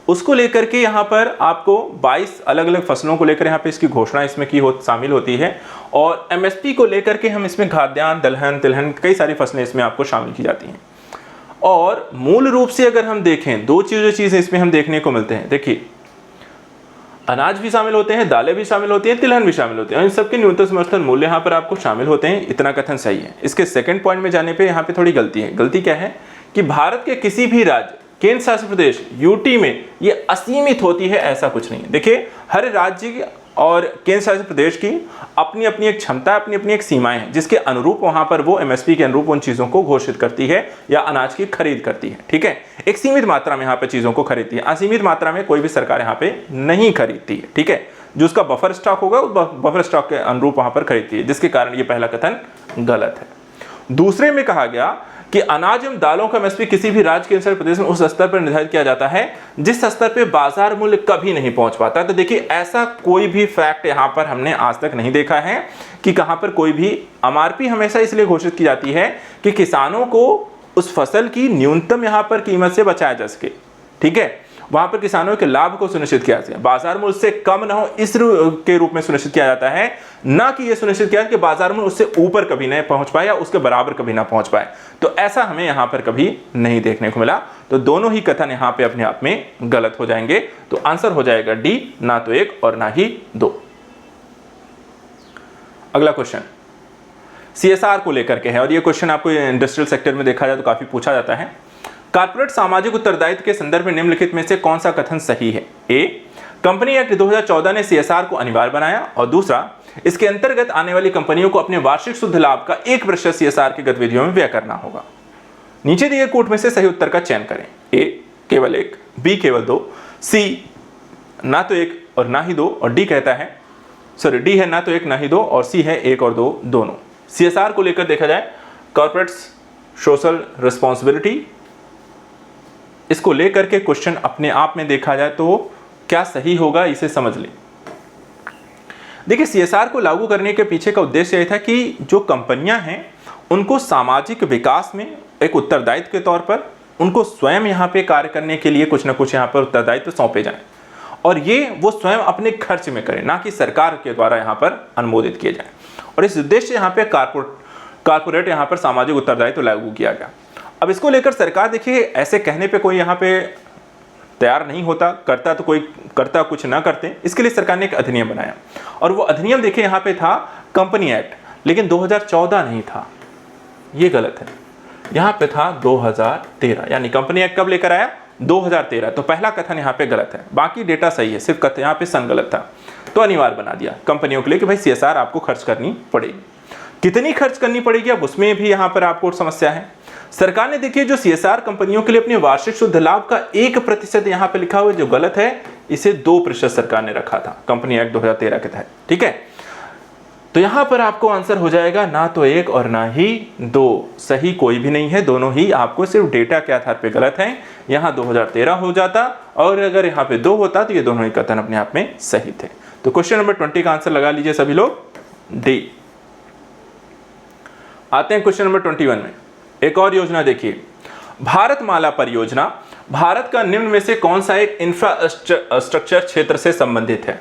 A: उसको लेकर के यहाँ पर आपको 22 अलग अलग फसलों को लेकर यहाँ पे इसकी घोषणा इसमें शामिल होती है। और एमएसपी को लेकर के हम इसमें खाद्यान्न, दलहन, तिलहन, कई सारी फसलें इसमें आपको शामिल की जाती हैं। और मूल रूप से अगर हम देखें, दो चीजें इसमें हम देखने को मिलते हैं। देखिए, अनाज भी शामिल होते हैं, दालें भी शामिल होती हैं, तिलहन भी शामिल होते हैं, इन सबके न्यूनतम समर्थन मूल्य यहाँ पर आपको शामिल होते हैं, इतना कथन सही है। इसके सेकंड पॉइंट में जाने पे यहाँ पे थोड़ी गलती है। गलती क्या है कि भारत के किसी भी राज्य, केंद्र शासित प्रदेश, यूटी में ये असीमित होती है, ऐसा कुछ नहीं है। देखिए, हर राज्य और केंद्र शासित प्रदेश की अपनी अपनी एक क्षमता, अपनी अपनी एक सीमाएं हैं, जिसके अनुरूप वहां पर वो एमएसपी के अनुरूप उन चीजों को घोषित करती है या अनाज की खरीद करती है। ठीक है, एक सीमित मात्रा में यहाँ पे चीजों को खरीदती है, असीमित मात्रा में कोई भी सरकार यहाँ पे नहीं खरीदती है। ठीक है, जो उसका बफर स्टॉक होगा उस बफर स्टॉक के अनुरूप वहां पर खरीदती है, जिसके कारण ये पहला कथन गलत है। दूसरे में कहा गया कि अनाज एवं दालों का एमएसपी किसी भी राज्य, केंद्र शासित प्रदेश में उस स्तर पर निर्धारित किया जाता है जिस स्तर पे बाजार मूल्य कभी नहीं पहुंच पाता। तो देखिए, ऐसा कोई भी फैक्ट यहां पर हमने आज तक नहीं देखा है कि कहां पर कोई भी एमआरपी हमेशा इसलिए घोषित की जाती है कि किसानों को उस फसल की न्यूनतम यहां पर कीमत से बचाया जा सके। ठीक है, वहां पर किसानों के लाभ को सुनिश्चित किया जाता है, बाजार मूल्य से कम ना हो इस के रूप में सुनिश्चित किया जाता है, ना कि यह सुनिश्चित किया कि बाजार मूल्य उससे ऊपर कभी नहीं पहुंच पाए या उसके बराबर कभी ना पहुंच पाए। तो ऐसा हमें यहां पर कभी नहीं देखने को मिला। तो दोनों ही कथन यहां पे अपने आप में गलत हो जाएंगे। तो आंसर हो जाएगा डी, ना तो 1 और ना ही 2। अगला क्वेश्चन सीएसआर को लेकर के है और ये क्वेश्चन आपको इंडस्ट्रियल सेक्टर में देखा जाए तो काफी पूछा जाता है। कॉर्पोरेट सामाजिक उत्तरदायित्व के संदर्भ में निम्नलिखित में से कौन सा कथन सही है? ए, कंपनी एक्ट 2014 ने सीएसआर को अनिवार्य बनाया, और दूसरा, इसके अंतर्गत आने वाली कंपनियों को अपने वार्षिक शुद्ध लाभ का 1% सीएसआर की गतिविधियों में व्यय करना होगा। नीचे दिए कोट में से सही उत्तर का चयन करें। ए केवल 1, बी केवल 2, सी ना तो 1 और ना ही 2, और डी कहता है डी है ना तो 1 ना ही 2, और सी है 1 और 2 दोनों। सीएसआर को लेकर देखा जाए, कॉर्पोरेट सोशल रिस्पॉन्सिबिलिटी, इसको लेकर के क्वेश्चन अपने आप में देखा जाए तो क्या सही होगा, इसे समझ लें। देखिए, सीएसआर को लागू करने के पीछे का उद्देश्य यह था कि जो कंपनियां हैं उनको सामाजिक विकास में एक उत्तरदायित्व के तौर पर उनको स्वयं यहाँ पे कार्य करने के लिए कुछ ना कुछ यहाँ पर उत्तरदायित्व सौंपे जाएं, और ये वो स्वयं अपने खर्च में करें, ना कि सरकार के द्वारा यहाँ पर अनुमोदित किए जाएं। और इस उद्देश्य से यहाँ पे कॉर्पोरेट यहाँ पर सामाजिक उत्तरदायित्व लागू किया गया। अब इसको लेकर सरकार, देखिए, ऐसे कहने पे कोई यहाँ पे तैयार नहीं होता, करता तो कोई करता, कुछ ना करते। इसके लिए सरकार ने एक अधिनियम बनाया, और वो अधिनियम देखिए यहाँ पे था कंपनी एक्ट, लेकिन 2014 नहीं था, ये गलत है। यहाँ पे था 2013, यानी कंपनी एक्ट कब लेकर आया? 2013। तो पहला कथन यहाँ पे गलत है, बाकी डेटा सही है, सिर्फ कथन यहाँ पे सन गलत था। तो अनिवार्य बना दिया कंपनियों के लिए कि भाई सीएसआर आपको खर्च करनी पड़ेगी। कितनी खर्च करनी पड़ेगी, अब उसमें भी यहाँ पर आपको समस्या है। सरकार ने, देखिए, जो सीएसआर कंपनियों के लिए अपने वार्षिक शुद्ध लाभ का 1% यहाँ पे लिखा हुआ है, जो गलत है, इसे 2% सरकार ने रखा था कंपनी एक्ट 2013 के तहत। ठीक है, तो यहां पर आपको आंसर हो जाएगा ना तो 1 और ना ही 2, सही कोई भी नहीं है, दोनों ही आपको सिर्फ डेटा के आधार पे गलत है। यहां 2013 हो जाता, और अगर यहां पे 2 होता तो ये दोनों ही कथन अपने आप में सही थे। तो क्वेश्चन नंबर 20 का आंसर लगा लीजिए सभी लोग, डी। आते हैं क्वेश्चन नंबर 21 में। एक और योजना देखिए, भारतमाला परियोजना भारत का निम्न में से कौन सा एक इंफ्रास्ट्रक्चर क्षेत्र से संबंधित है?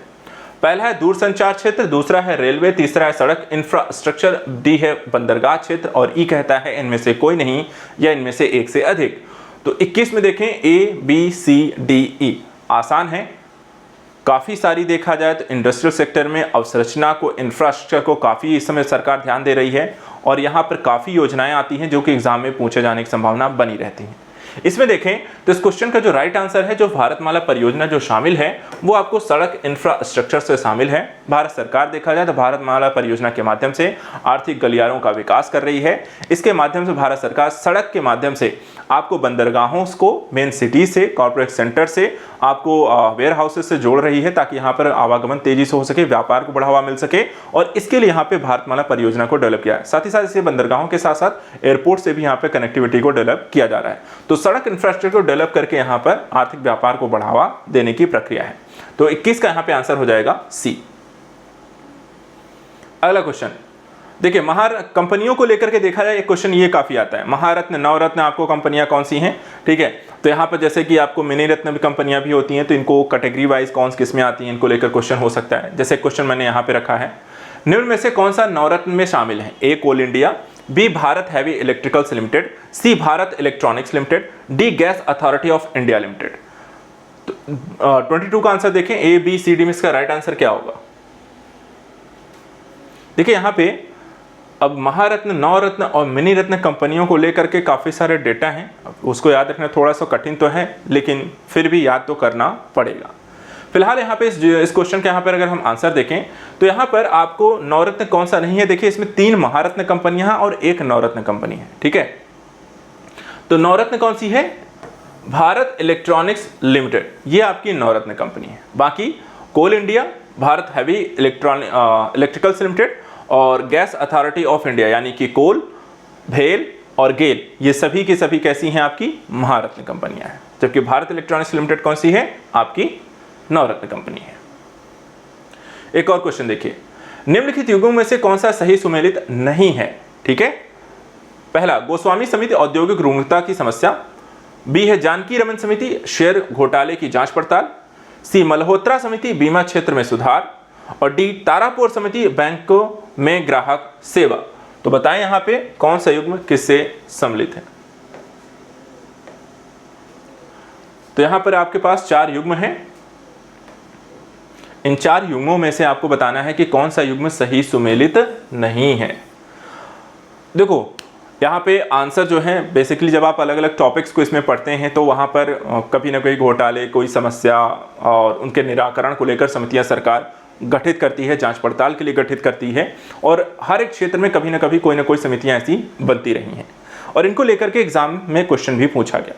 A: पहला है दूरसंचार क्षेत्र, दूसरा है रेलवे, तीसरा है सड़क इंफ्रास्ट्रक्चर, डी है बंदरगाह क्षेत्र, और ई कहता है इनमें से कोई नहीं या इनमें से एक से अधिक। तो 21 में देखें, A B C D E, आसान है, काफ़ी सारी देखा जाए तो इंडस्ट्रियल सेक्टर में अवसंरचना को, इंफ्रास्ट्रक्चर को काफ़ी इस समय सरकार ध्यान दे रही है, और यहाँ पर काफ़ी योजनाएं आती हैं जो कि एग्जाम में पूछे जाने की संभावना बनी रहती है। इसमें देखें तो इस क्वेश्चन का जो राइट आंसर है, जो भारतमाला परियोजना जो शामिल है वो आपको सड़क इंफ्रास्ट्रक्चर से शामिल है। भारत सरकार देखा जाए तो भारतमाला परियोजना के माध्यम से आर्थिक गलियारों का विकास कर रही है। इसके माध्यम से भारत सरकार सड़क के माध्यम से आपको बंदरगाहों को मेन सिटी से, कॉर्पोरेट सेंटर से, आपको वेयर हाउसेस से जोड़ रही है, ताकि यहाँ पर आवागमन तेजी से हो सके, व्यापार को बढ़ावा मिल सके, और इसके लिए यहाँ पे भारतमाला परियोजना को डेवलप किया है। साथ ही साथ इसे बंदरगाहों के साथ साथ एयरपोर्ट से भी यहाँ पे कनेक्टिविटी को डेवलप किया जा रहा है। तो सड़क इंफ्रास्ट्रक्चर को डेवलप करके यहाँ पर आर्थिक व्यापार को बढ़ावा देने की प्रक्रिया है। तो 21 का यहाँ पे आंसर हो जाएगा सी। अगला क्वेश्चन देखिए, कंपनियों को लेकर के देखा जाए, एक क्वेश्चन ये काफी आता है, महारत्न, नवरत्न आपको कंपनियां कौन सी हैं? ठीक है, तो यहाँ पर जैसे कि आपको मिनी रत्न भी कंपनियां भी होती हैं, तो इनको कैटेगरी वाइज कौन किस में आती हैं, इनको लेकर क्वेश्चन हो सकता है। जैसे क्वेश्चन मैंने यहाँ पे रखा है, निम्न में से कौन सा नवरत्न में शामिल है? A coal India, B Bharat heavy electricals limited, C Bharat electronics limited, D gas authority of India limited. तो 22 का आंसर देखें, ए बी सी डी में इसका राइट आंसर क्या होगा? देखिए यहाँ पे अब महारत्न, नवरत्न और मिनी रत्न कंपनियों को लेकर के काफ़ी सारे डेटा हैं, उसको याद रखना थोड़ा सा कठिन तो है, लेकिन फिर भी याद तो करना पड़ेगा। फिलहाल यहाँ पे इस क्वेश्चन के यहाँ पर अगर हम आंसर देखें तो यहाँ पर आपको नवरत्न कौन सा नहीं है, देखिए इसमें 3 महारत्न कंपनियां हैं और 1 नवरत्न कंपनी है। ठीक है, तो नवरत्न कौन सी है? भारत इलेक्ट्रॉनिक्स लिमिटेड, ये आपकी नवरत्न कंपनी है। बाकी coal India, Bharat heavy electricals limited और गैस अथॉरिटी ऑफ इंडिया यानी कि कोल, भेल और गेल, ये सभी की सभी कैसी हैं? आपकी महारत्न कंपनियां हैं। जबकि भारत इलेक्ट्रॉनिक्स लिमिटेड कौन सी है? आपकी नवरत्न कंपनी है। एक और क्वेश्चन देखिए, निम्नलिखित युगों में से कौन सा सही सुमेलित नहीं है? ठीक है, पहला, गोस्वामी समिति औद्योगिक रुग्णता की समस्या, बी है जानकी रमन समिति, शेयर घोटाले की जांच पड़ताल, सी मल्होत्रा समिति, बीमा क्षेत्र में सुधार, और डी तारापुर समिति, बैंकों में ग्राहक सेवा। तो बताएं यहां पे कौन सा युग्म किससे सम्मिलित है। तो यहां पर आपके पास 4 युग्म हैं। इन 4 युग्मों में से आपको बताना है कि कौन सा युग्म सही सुमेलित नहीं है। देखो यहाँ पे आंसर जो है बेसिकली जब आप अलग अलग टॉपिक्स को इसमें पढ़ते हैं तो वहाँ पर कभी ना कोई घोटाले, कोई समस्या और उनके निराकरण को लेकर समितियाँ सरकार गठित करती है, जांच पड़ताल के लिए गठित करती है, और हर एक क्षेत्र में कभी ना कभी कोई ना कोई समितियाँ ऐसी बनती रही हैं और इनको लेकर के एग्जाम में क्वेश्चन भी पूछा गया।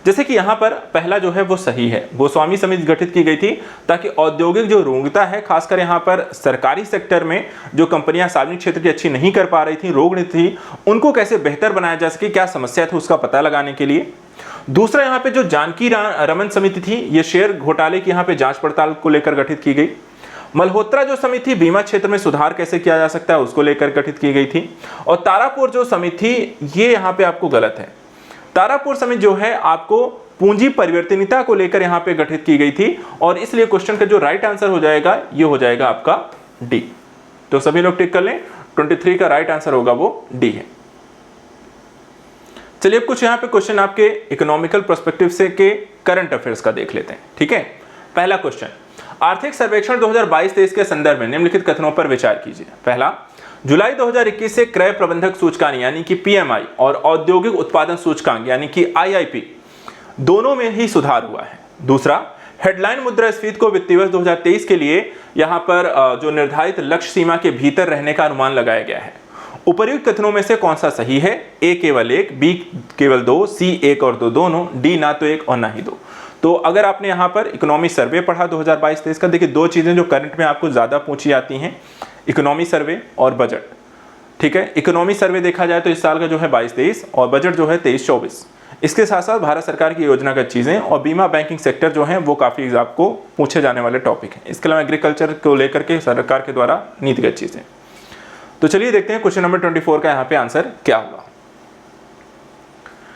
A: जैसे कि यहाँ पर पहला जो है वो सही है, गोस्वामी समिति गठित की गई थी ताकि औद्योगिक जो रुग्णता है, खासकर यहाँ पर सरकारी सेक्टर में जो कंपनियां सार्वजनिक क्षेत्र की अच्छी नहीं कर पा रही थी, रोग थी, उनको कैसे बेहतर बनाया जा सके, क्या समस्या थी उसका पता लगाने के लिए। दूसरा यहाँ पे जो जानकी रमन समिति थी, ये शेयर घोटाले की यहाँ पे जांच पड़ताल को लेकर गठित की गई। मल्होत्रा जो समिति बीमा क्षेत्र में सुधार कैसे किया जा सकता है उसको लेकर गठित की गई थी। और तारापुर जो समिति, ये यहाँ पे आपको गलत है। तारापुर समिति जो है आपको पूंजी परिवर्तनीयता को लेकर यहां पे गठित की गई थी और इसलिए क्वेश्चन का जो राइट आंसर हो जाएगा ये हो जाएगा आपका डी। तो सभी लोग टिक कर लें, 23 का राइट आंसर होगा वो डी है। चलिए अब कुछ यहां पे क्वेश्चन आपके इकोनॉमिकल पर्सपेक्टिव से के करंट अफेयर्स का देख लेते हैं। ठीक है, पहला क्वेश्चन, आर्थिक सर्वेक्षण 2022-23 के संदर्भ में निम्नलिखित कथनों पर विचार कीजिए। पहला, जुलाई 2021 से क्रय प्रबंधक सूचकांक यानी कि पीएमआई और औद्योगिक उत्पादन सूचकांक यानी कि आईआईपी दोनों में ही सुधार हुआ है। दूसरा, हेडलाइन मुद्रास्फीति को वित्तीय वर्ष 2023 के लिए यहां पर जो निर्धारित लक्ष्य सीमा के भीतर रहने का अनुमान लगाया गया है। उपर्युक्त कथनों में से कौन सा सही है? ए केवल 1, बी केवल 2, सी 1 और 2 दोनों, डी ना तो 1 और ना ही 2। तो अगर आपने यहाँ पर इकोनॉमी सर्वे पढ़ा 2022-23 का, देखिए 2 चीजें जो करंट में आपको ज्यादा पूछी जाती हैं, इकोनॉमी सर्वे और बजट। ठीक है, इकोनॉमी सर्वे देखा जाए तो इस साल का जो है 22-23 और बजट जो है 23-24। इसके साथ साथ भारत सरकार की योजनागत चीजें और बीमा बैंकिंग सेक्टर जो है वो काफी आपको पूछे जाने वाले टॉपिक हैं। इसके अलावा एग्रीकल्चर को लेकर के सरकार के द्वारा नीतिगत चीजें। तो चलिए देखते हैं क्वेश्चन नंबर 24 का यहाँ पे आंसर क्या होगा।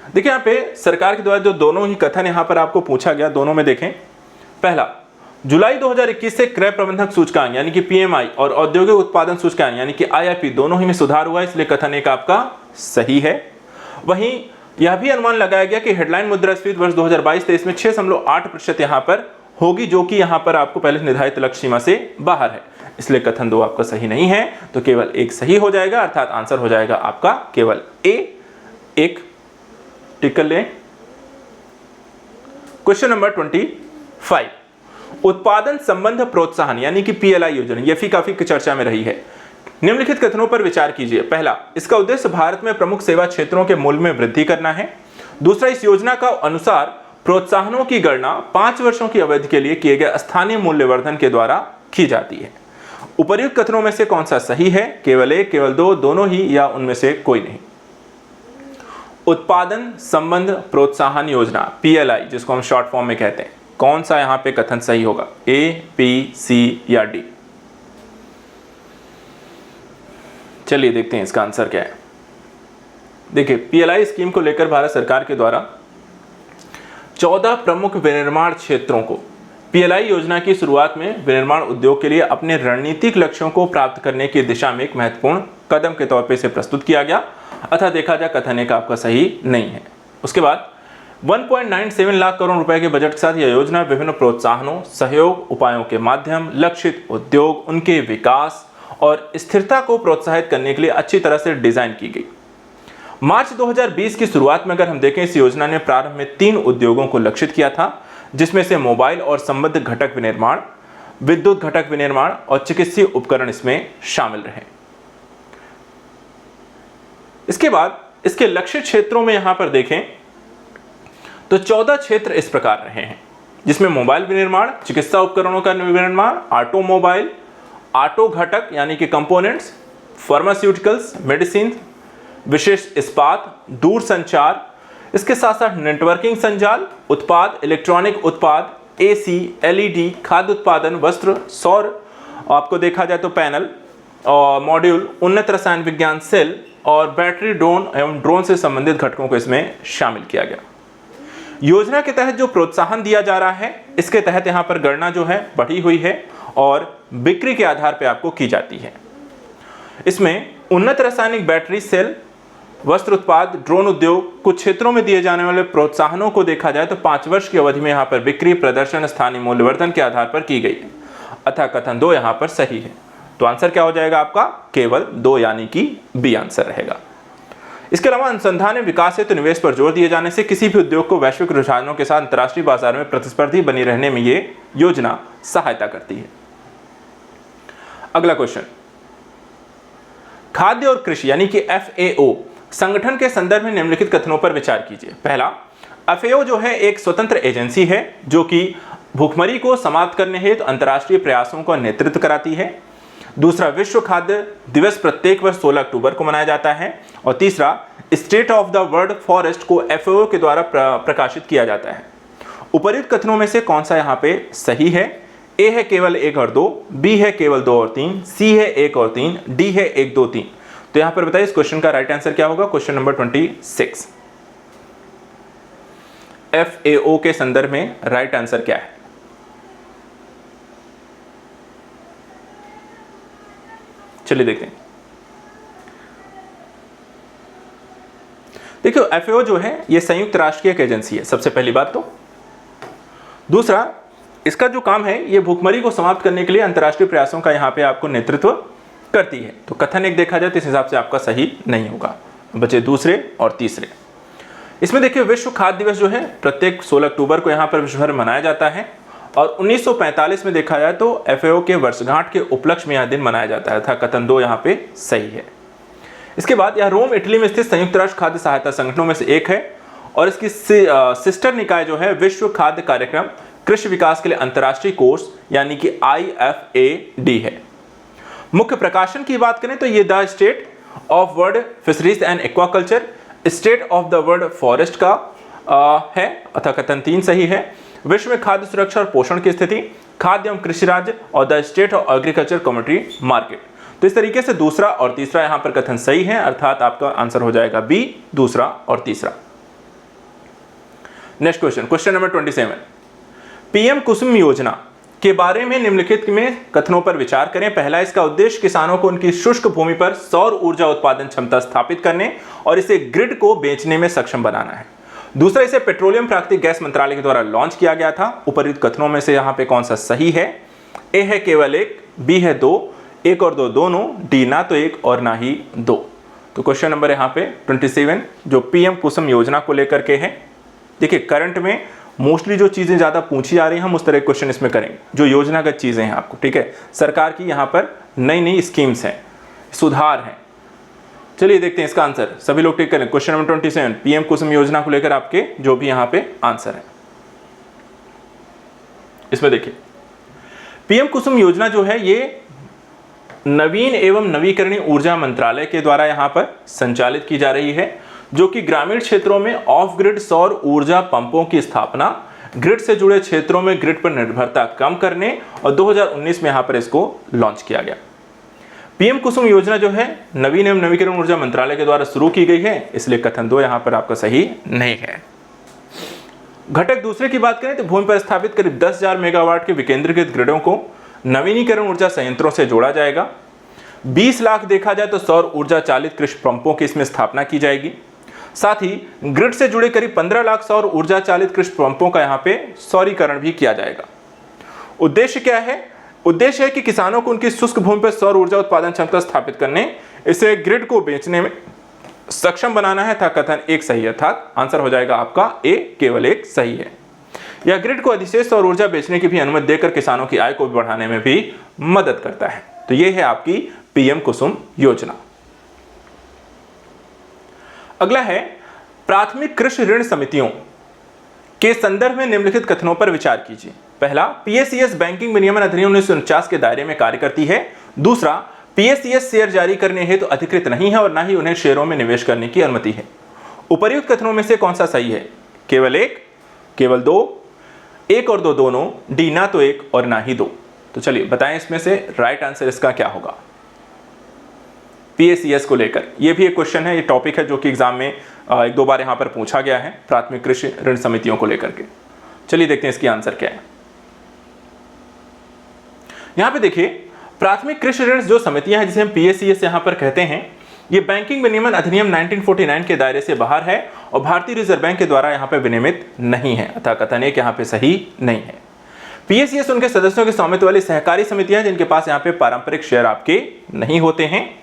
A: देखिए यहाँ पे सरकार के द्वारा जो दोनों ही कथन यहाँ पर आपको पूछा गया, दोनों में देखें। पहला, जुलाई 2021 से क्रय प्रबंधक सूचकांक यानी कि पीएमआई और औद्योगिक उत्पादन सूचकांक यानी कि आईआईपी दोनों ही में सुधार हुआ, इसलिए कथन एक आपका सही है। वहीं यह भी अनुमान लगाया गया कि हेडलाइन मुद्रास्फीति वर्ष 2022-23 में 6.8% यहां पर होगी, जो कि यहां पर आपको पहले निर्धारित लक्ष्य सीमा से बाहर है, इसलिए कथन 2 आपका सही नहीं है। तो केवल एक सही हो जाएगा, अर्थात आंसर हो जाएगा आपका केवल ए। एक टिक कर लें। क्वेश्चन नंबर 25, उत्पादन संबंध प्रोत्साहन यानी कि पीएलआई योजना, यह भी काफी चर्चा में रही है। निम्नलिखित कथनों पर विचार कीजिए। पहला, इसका उद्देश्य भारत में प्रमुख सेवा क्षेत्रों के मूल्य में वृद्धि करना है। दूसरा, इस योजना का अनुसार प्रोत्साहनों की गणना 5 वर्षों की अवधि के लिए किए गए स्थानीय मूल्यवर्धन के द्वारा की जाती है। उपर्युक्त कथनों में से कौन सा सही है? केवल 1, केवल 2, दोनों ही, या उनमें से कोई नहीं। उत्पादन संबंध प्रोत्साहन योजना पीएलआई, जिसको हम शॉर्ट फॉर्म में कहते हैं, कौन सा यहां पे कथन सही होगा? ए, बी, सी या डी? चलिए देखते हैं इसका आंसर क्या है। देखिए, पीएलआई स्कीम को लेकर भारत सरकार के द्वारा 14 प्रमुख विनिर्माण क्षेत्रों को पीएलआई योजना की शुरुआत में विनिर्माण उद्योग के लिए अपने रणनीतिक लक्ष्यों को प्राप्त करने की दिशा में एक महत्वपूर्ण कदम के तौर पर इसे प्रस्तुत किया गया, अतः देखा जाए कथन एक आपका सही नहीं है। उसके बाद 1.97 लाख करोड़ रुपए के बजट के साथ यह योजना विभिन्न प्रोत्साहनों, सहयोग उपायों के माध्यम लक्षित उद्योग, उनके विकास और स्थिरता को प्रोत्साहित करने के लिए अच्छी तरह से डिजाइन की गई। मार्च 2020 की शुरुआत में अगर हम देखें, इस योजना ने प्रारंभ में 3 उद्योगों को लक्षित किया था, जिसमें से मोबाइल और संबद्ध घटक विनिर्माण, विद्युत घटक विनिर्माण और चिकित्सीय उपकरण इसमें शामिल रहे। इसके बाद इसके लक्षित क्षेत्रों में यहां पर देखें तो 14 क्षेत्र इस प्रकार रहे हैं, जिसमें मोबाइल विनिर्माण, चिकित्सा उपकरणों का विनिर्माण, ऑटोमोबाइल, ऑटो घटक यानी कि कंपोनेंट्स, फार्मास्यूटिकल्स, मेडिसिन, विशेष इस्पात, दूर संचार, इसके साथ साथ नेटवर्किंग संजाल, उत्पाद, इलेक्ट्रॉनिक उत्पाद, एसी, एलईडी, खाद्य उत्पादन, वस्त्र, सौर, आपको देखा जाए तो पैनल और मॉड्यूल, उन्नत रसायन विज्ञान सेल और बैटरी, ड्रोन एवं ड्रोन से संबंधित घटकों को इसमें शामिल किया गया। योजना के तहत जो प्रोत्साहन दिया जा रहा है इसके तहत यहां पर गणना जो है बढ़ी हुई है और बिक्री के आधार पर आपको की जाती है। इसमें उन्नत रासायनिक बैटरी सेल, वस्त्र उत्पाद, ड्रोन उद्योग, कुछ क्षेत्रों में दिए जाने वाले प्रोत्साहनों को देखा जाए तो 5 वर्ष की अवधि में यहां पर बिक्री प्रदर्शन स्थानीय मूल्यवर्धन के आधार पर की गई है, अतः कथन 2 यहां पर सही है। तो आंसर क्या हो जाएगा आपका? केवल 2 यानी कि बी आंसर रहेगा। इसके अलावा अनुसंधान एवं विकास हेतु निवेश पर जोर दिए जाने से किसी भी उद्योग को वैश्विक रुझानों के साथ अंतर्राष्ट्रीय बाजार में प्रतिस्पर्धी बनी रहने में ये योजना सहायता करती है। अगला क्वेश्चन, खाद्य और कृषि यानी कि FAO संगठन के संदर्भ में निम्नलिखित कथनों पर विचार कीजिए। पहला, FAO जो है एक स्वतंत्र एजेंसी है जो कि भूखमरी को समाप्त करने हेतु अंतर्राष्ट्रीय प्रयासों का नेतृत्व कराती है। दूसरा, विश्व खाद्य दिवस प्रत्येक वर्ष 16 अक्टूबर को मनाया जाता है। और तीसरा, state of the world forest को FAO के द्वारा प्रकाशित किया जाता है। उपर्युक्त कथनों में से कौन सा यहाँ पे सही है? ए है केवल 1 और 2, बी है केवल 2 और 3, सी है 1 और 3, डी है 1, 2, 3। तो यहां पर बताइए इस क्वेश्चन का राइट आंसर क्या होगा? Question number 26। FAO के संदर्भ में राइट आंसर क्या है? चलिए देखते हैं। देखिए FAO जो है यह संयुक्त राष्ट्र की एक एजेंसी है, सबसे पहली बात तो। दूसरा, इसका जो काम है ये भूखमरी को समाप्त करने के लिए अंतर्राष्ट्रीय प्रयासों का यहां पे आपको नेतृत्व करती है। तो कथन 1 देखा जाए तो इस हिसाब से आपका सही नहीं होगा, बचे दूसरे और तीसरे। इसमें देखिए विश्व खाद्य दिवस जो है प्रत्येक 16 अक्टूबर को यहाँ पर विश्व भर मनाया जाता है और 1945 में देखा जाए तो FAO के वर्षगांठ के उपलक्ष्य में यह दिन मनाया जाता है, था कथन 2 यहाँ पे सही है। इसके बाद यह रोम इटली में स्थित संयुक्त राष्ट्र खाद्य सहायता संगठनों में से एक है और इसकी सिस्टर निकाय जो है विश्व खाद्य कार्यक्रम कृषि विकास के लिए अंतर्राष्ट्रीय कोर्स यानी कि IFAD है। मुख्य प्रकाशन की बात करें तो ये the state of world fisheries and aquaculture, state of the world forest का है, अतः कथन 3 सही है। विश्व में खाद्य सुरक्षा और पोषण की स्थिति, खाद्य एवं कृषि राज्य और the state of agriculture commodity market. तो इस तरीके से दूसरा और तीसरा यहां पर कथन सही है, अर्थात आपका आंसर हो जाएगा बी, दूसरा और तीसरा। Next question, question number 27। PM कुसुम योजना के बारे में निम्नलिखित में कथनों पर विचार करें। पहला, इसका उद्देश्य किसानों को उनकी शुष्क भूमि पर सौर ऊर्जा उत्पादन क्षमता स्थापित करने और इसे ग्रिड को बेचने में सक्षम बनाना है। दूसरा, इसे पेट्रोलियम प्राकृतिक गैस मंत्रालय के द्वारा लॉन्च किया गया था। उपर्युक्त कथनों में से यहाँ पे कौन सा सही है? ए है केवल 1, बी है 2, 1 और 2 दोनों, डी ना तो 1 और ना ही 2। तो क्वेश्चन नंबर यहाँ पे 27 जो PM कुसुम योजना को लेकर के है। देखिए करंट में मोस्टली जो चीजें ज्यादा पूछी जा रही हैं हम उस तरह के क्वेश्चन इसमें करेंगे, जो योजनागत चीजें हैं आपको, ठीक है। सरकार की यहाँ पर नई नई स्कीम्स हैं, सुधार हैं। चलिए देखते हैं इसका आंसर, सभी लोग टिक करें। क्वेश्चन नंबर 27 PM कुसुम योजना को लेकर आपके जो भी यहाँ पे आंसर है इसमें देखिए PM कुसुम योजना जो है ये नवीन एवं नवीकरणीय ऊर्जा मंत्रालय के द्वारा यहाँ पर संचालित की जा रही है, जो कि ग्रामीण क्षेत्रों में ऑफ ग्रिड सौर ऊर्जा पंपों की स्थापना, ग्रिड से जुड़े क्षेत्रों में ग्रिड पर निर्भरता कम करने और 2019 में यहां पर इसको लॉन्च किया गया। PM कुसुम योजना जो है नवीन एवं नवीकरण ऊर्जा मंत्रालय के द्वारा शुरू की गई है, इसलिए कथन 2 यहां पर आपका सही नहीं है। घटक दूसरे की बात करें तो भूमि पर स्थापित करीब 10,000 मेगावाट के विकेंद्रीकृत ग्रिडों को नवीनीकरण ऊर्जा संयंत्रों से जोड़ा जाएगा। 20 लाख देखा जाए तो सौर ऊर्जा चालित कृषि पंपों की इसमें स्थापना की जाएगी। साथ ही ग्रिड से जुड़े करीब 15 लाख सौर ऊर्जा चालित कृषि पंपों का यहाँ पे सौरीकरण भी किया जाएगा। उद्देश्य क्या है? उद्देश्य है कि किसानों को उनकी शुष्क भूमि पर सौर ऊर्जा उत्पादन क्षमता स्थापित करने, इसे ग्रिड को बेचने में सक्षम बनाना है, था कथन 1 सही है, अर्थात आंसर हो जाएगा आपका ए, केवल 1 सही है। यह ग्रिड को अधिशेष सौर ऊर्जा बेचने की भी अनुमति देकर किसानों की आय को भी बढ़ाने में भी मदद करता है। तो यह है आपकी PM कुसुम योजना। अगला है प्राथमिक कृषि ऋण समितियों के संदर्भ में निम्नलिखित कथनों पर विचार कीजिए। पहला, PACS बैंकिंग विनियमन अधिनियम 1949 के दायरे में कार्य करती है। दूसरा, PACS शेयर जारी करने हेतु अधिकृत नहीं है और ना ही उन्हें शेयरों में निवेश करने की अनुमति है। उपर्युक्त कथनों में से कौन सा सही है? केवल 1, केवल 2, 1 और 2 दोनों, डी ना तो 1 और ना ही 2। तो चलिए बताएं इसमें से राइट आंसर इसका क्या होगा। PACS को लेकर। ये भी एक क्वेश्चन है, ये टॉपिक है जो कि एग्जाम में एक दो बार यहाँ पर पूछा गया है, प्राथमिक कृषि ऋण समितियों को लेकर के। चलिए देखते हैं इसकी आंसर क्या है। यहाँ पे देखिए, प्राथमिक कृषि ऋण जो समितियां हैं जिसे हम PACS यहाँ पर कहते हैं, ये बैंकिंग विनियमन अधिनियम 1949 के दायरे से बाहर है और भारतीय रिजर्व बैंक के द्वारा यहाँ पे विनियमित नहीं है, अतः कथन एक यहाँ पे सही नहीं है। PACS उनके सदस्यों के स्वामित्व वाली सहकारी समितियां जिनके पास यहाँ पे पारंपरिक शेयर आपके नहीं होते हैं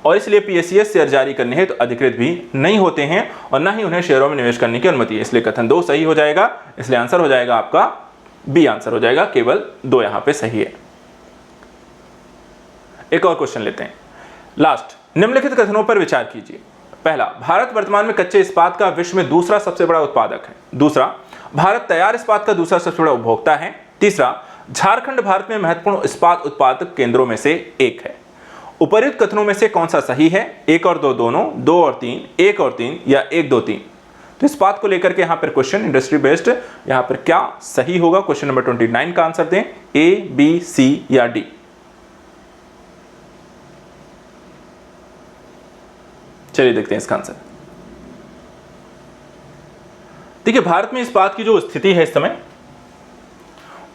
A: और इसलिए PACS शेयर जारी करने हेतु तो अधिकृत भी नहीं होते हैं और ना ही उन्हें शेयरों में निवेश करने की अनुमति है, इसलिए कथन 2 सही हो जाएगा। इसलिए आंसर हो जाएगा आपका बी आंसर हो जाएगा, केवल 2 यहाँ पे सही है। एक और क्वेश्चन लेते हैं लास्ट। निम्नलिखित कथनों पर विचार कीजिए। पहला, भारत वर्तमान में कच्चे इस्पात का विश्व में दूसरा सबसे बड़ा उत्पादक है। दूसरा, भारत तैयार इस्पात का दूसरा सबसे बड़ा उपभोक्ता है। तीसरा, झारखंड भारत में महत्वपूर्ण इस्पात उत्पादक केंद्रों में से एक है। उपर्युक्त कथनों में से कौन सा सही है? 1 और 2 दोनों, 2 और 3, 1 और 3 या 1 2 3? तो इस्पात को लेकर के यहां पर क्वेश्चन इंडस्ट्री बेस्ड, यहां पर क्या सही होगा? क्वेश्चन नंबर 29 का आंसर दें, A, B, C या D। चलिए देखते हैं इसका आंसर। देखिए, भारत में इस्पात की जो स्थिति है इस समय,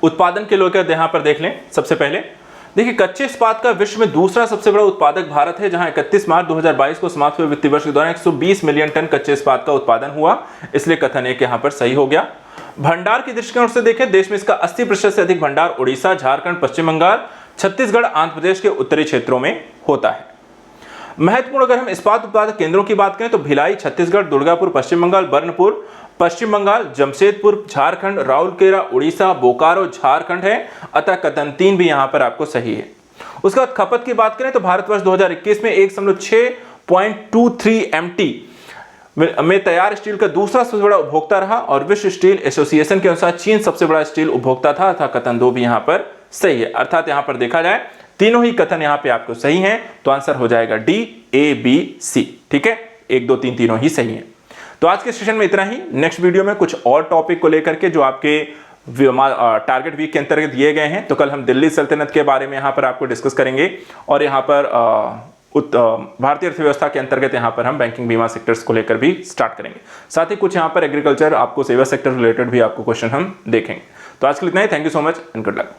A: उत्पादन के लेकर यहां पर देख लें। सबसे पहले देखिए, कच्चे इस्पात का विश्व में दूसरा सबसे बड़ा उत्पादक भारत है, जहां 31 मार्च 2022 को समाप्त हुए वित्तीय वर्ष के दौरान 120 मिलियन टन कच्चे इस्पात का उत्पादन हुआ, इसलिए कथन एक यहां पर सही हो गया। भंडार की दृष्टिकोण से देखें, देश में इसका 80% से अधिक भंडार उड़ीसा, झारखंड, पश्चिम बंगाल, छत्तीसगढ़, आंध्र प्रदेश के उत्तरी क्षेत्रों में होता है। महत्वपूर्ण अगर हम इस्पात उत्पादक केंद्रों की बात करें तो भिलाई छत्तीसगढ़, दुर्गापुर पश्चिम बंगाल, बर्नपुर पश्चिम बंगाल, जमशेदपुर झारखंड, राउरकेला उड़ीसा, बोकारो झारखंड है, अतः कथन 3 भी यहां पर आपको सही है। उसके बाद खपत की बात करें तो भारतवर्ष 2021 में 1.623 MT में तैयार स्टील का दूसरा सबसे बड़ा उपभोक्ता रहा और विश्व स्टील एसोसिएशन के अनुसार चीन सबसे बड़ा स्टील उपभोक्ता था, अतः कथन 2 भी यहां पर सही है। अर्थात यहां पर देखा जाए तीनों ही कथन यहां पे आपको सही हैं, तो आंसर हो जाएगा D, A, B, C। ठीक है, 1 2 3 तीनों ही सही हैं। तो आज के सेशन में इतना ही। नेक्स्ट वीडियो में कुछ और टॉपिक को लेकर के जो आपके टारगेट वीक के अंतर्गत दिए गए हैं, तो कल हम दिल्ली सल्तनत के बारे में यहां पर आपको डिस्कस करेंगे और यहां पर भारतीय अर्थव्यवस्था के अंतर्गत यहां पर हम बैंकिंग बीमा सेक्टर्स को लेकर भी स्टार्ट करेंगे। साथ ही कुछ यहां पर एग्रीकल्चर, आपको सेवा सेक्टर रिलेटेड भी आपको क्वेश्चन हम देखेंगे। तो आज के लिए इतना ही। Thank you so much and good luck.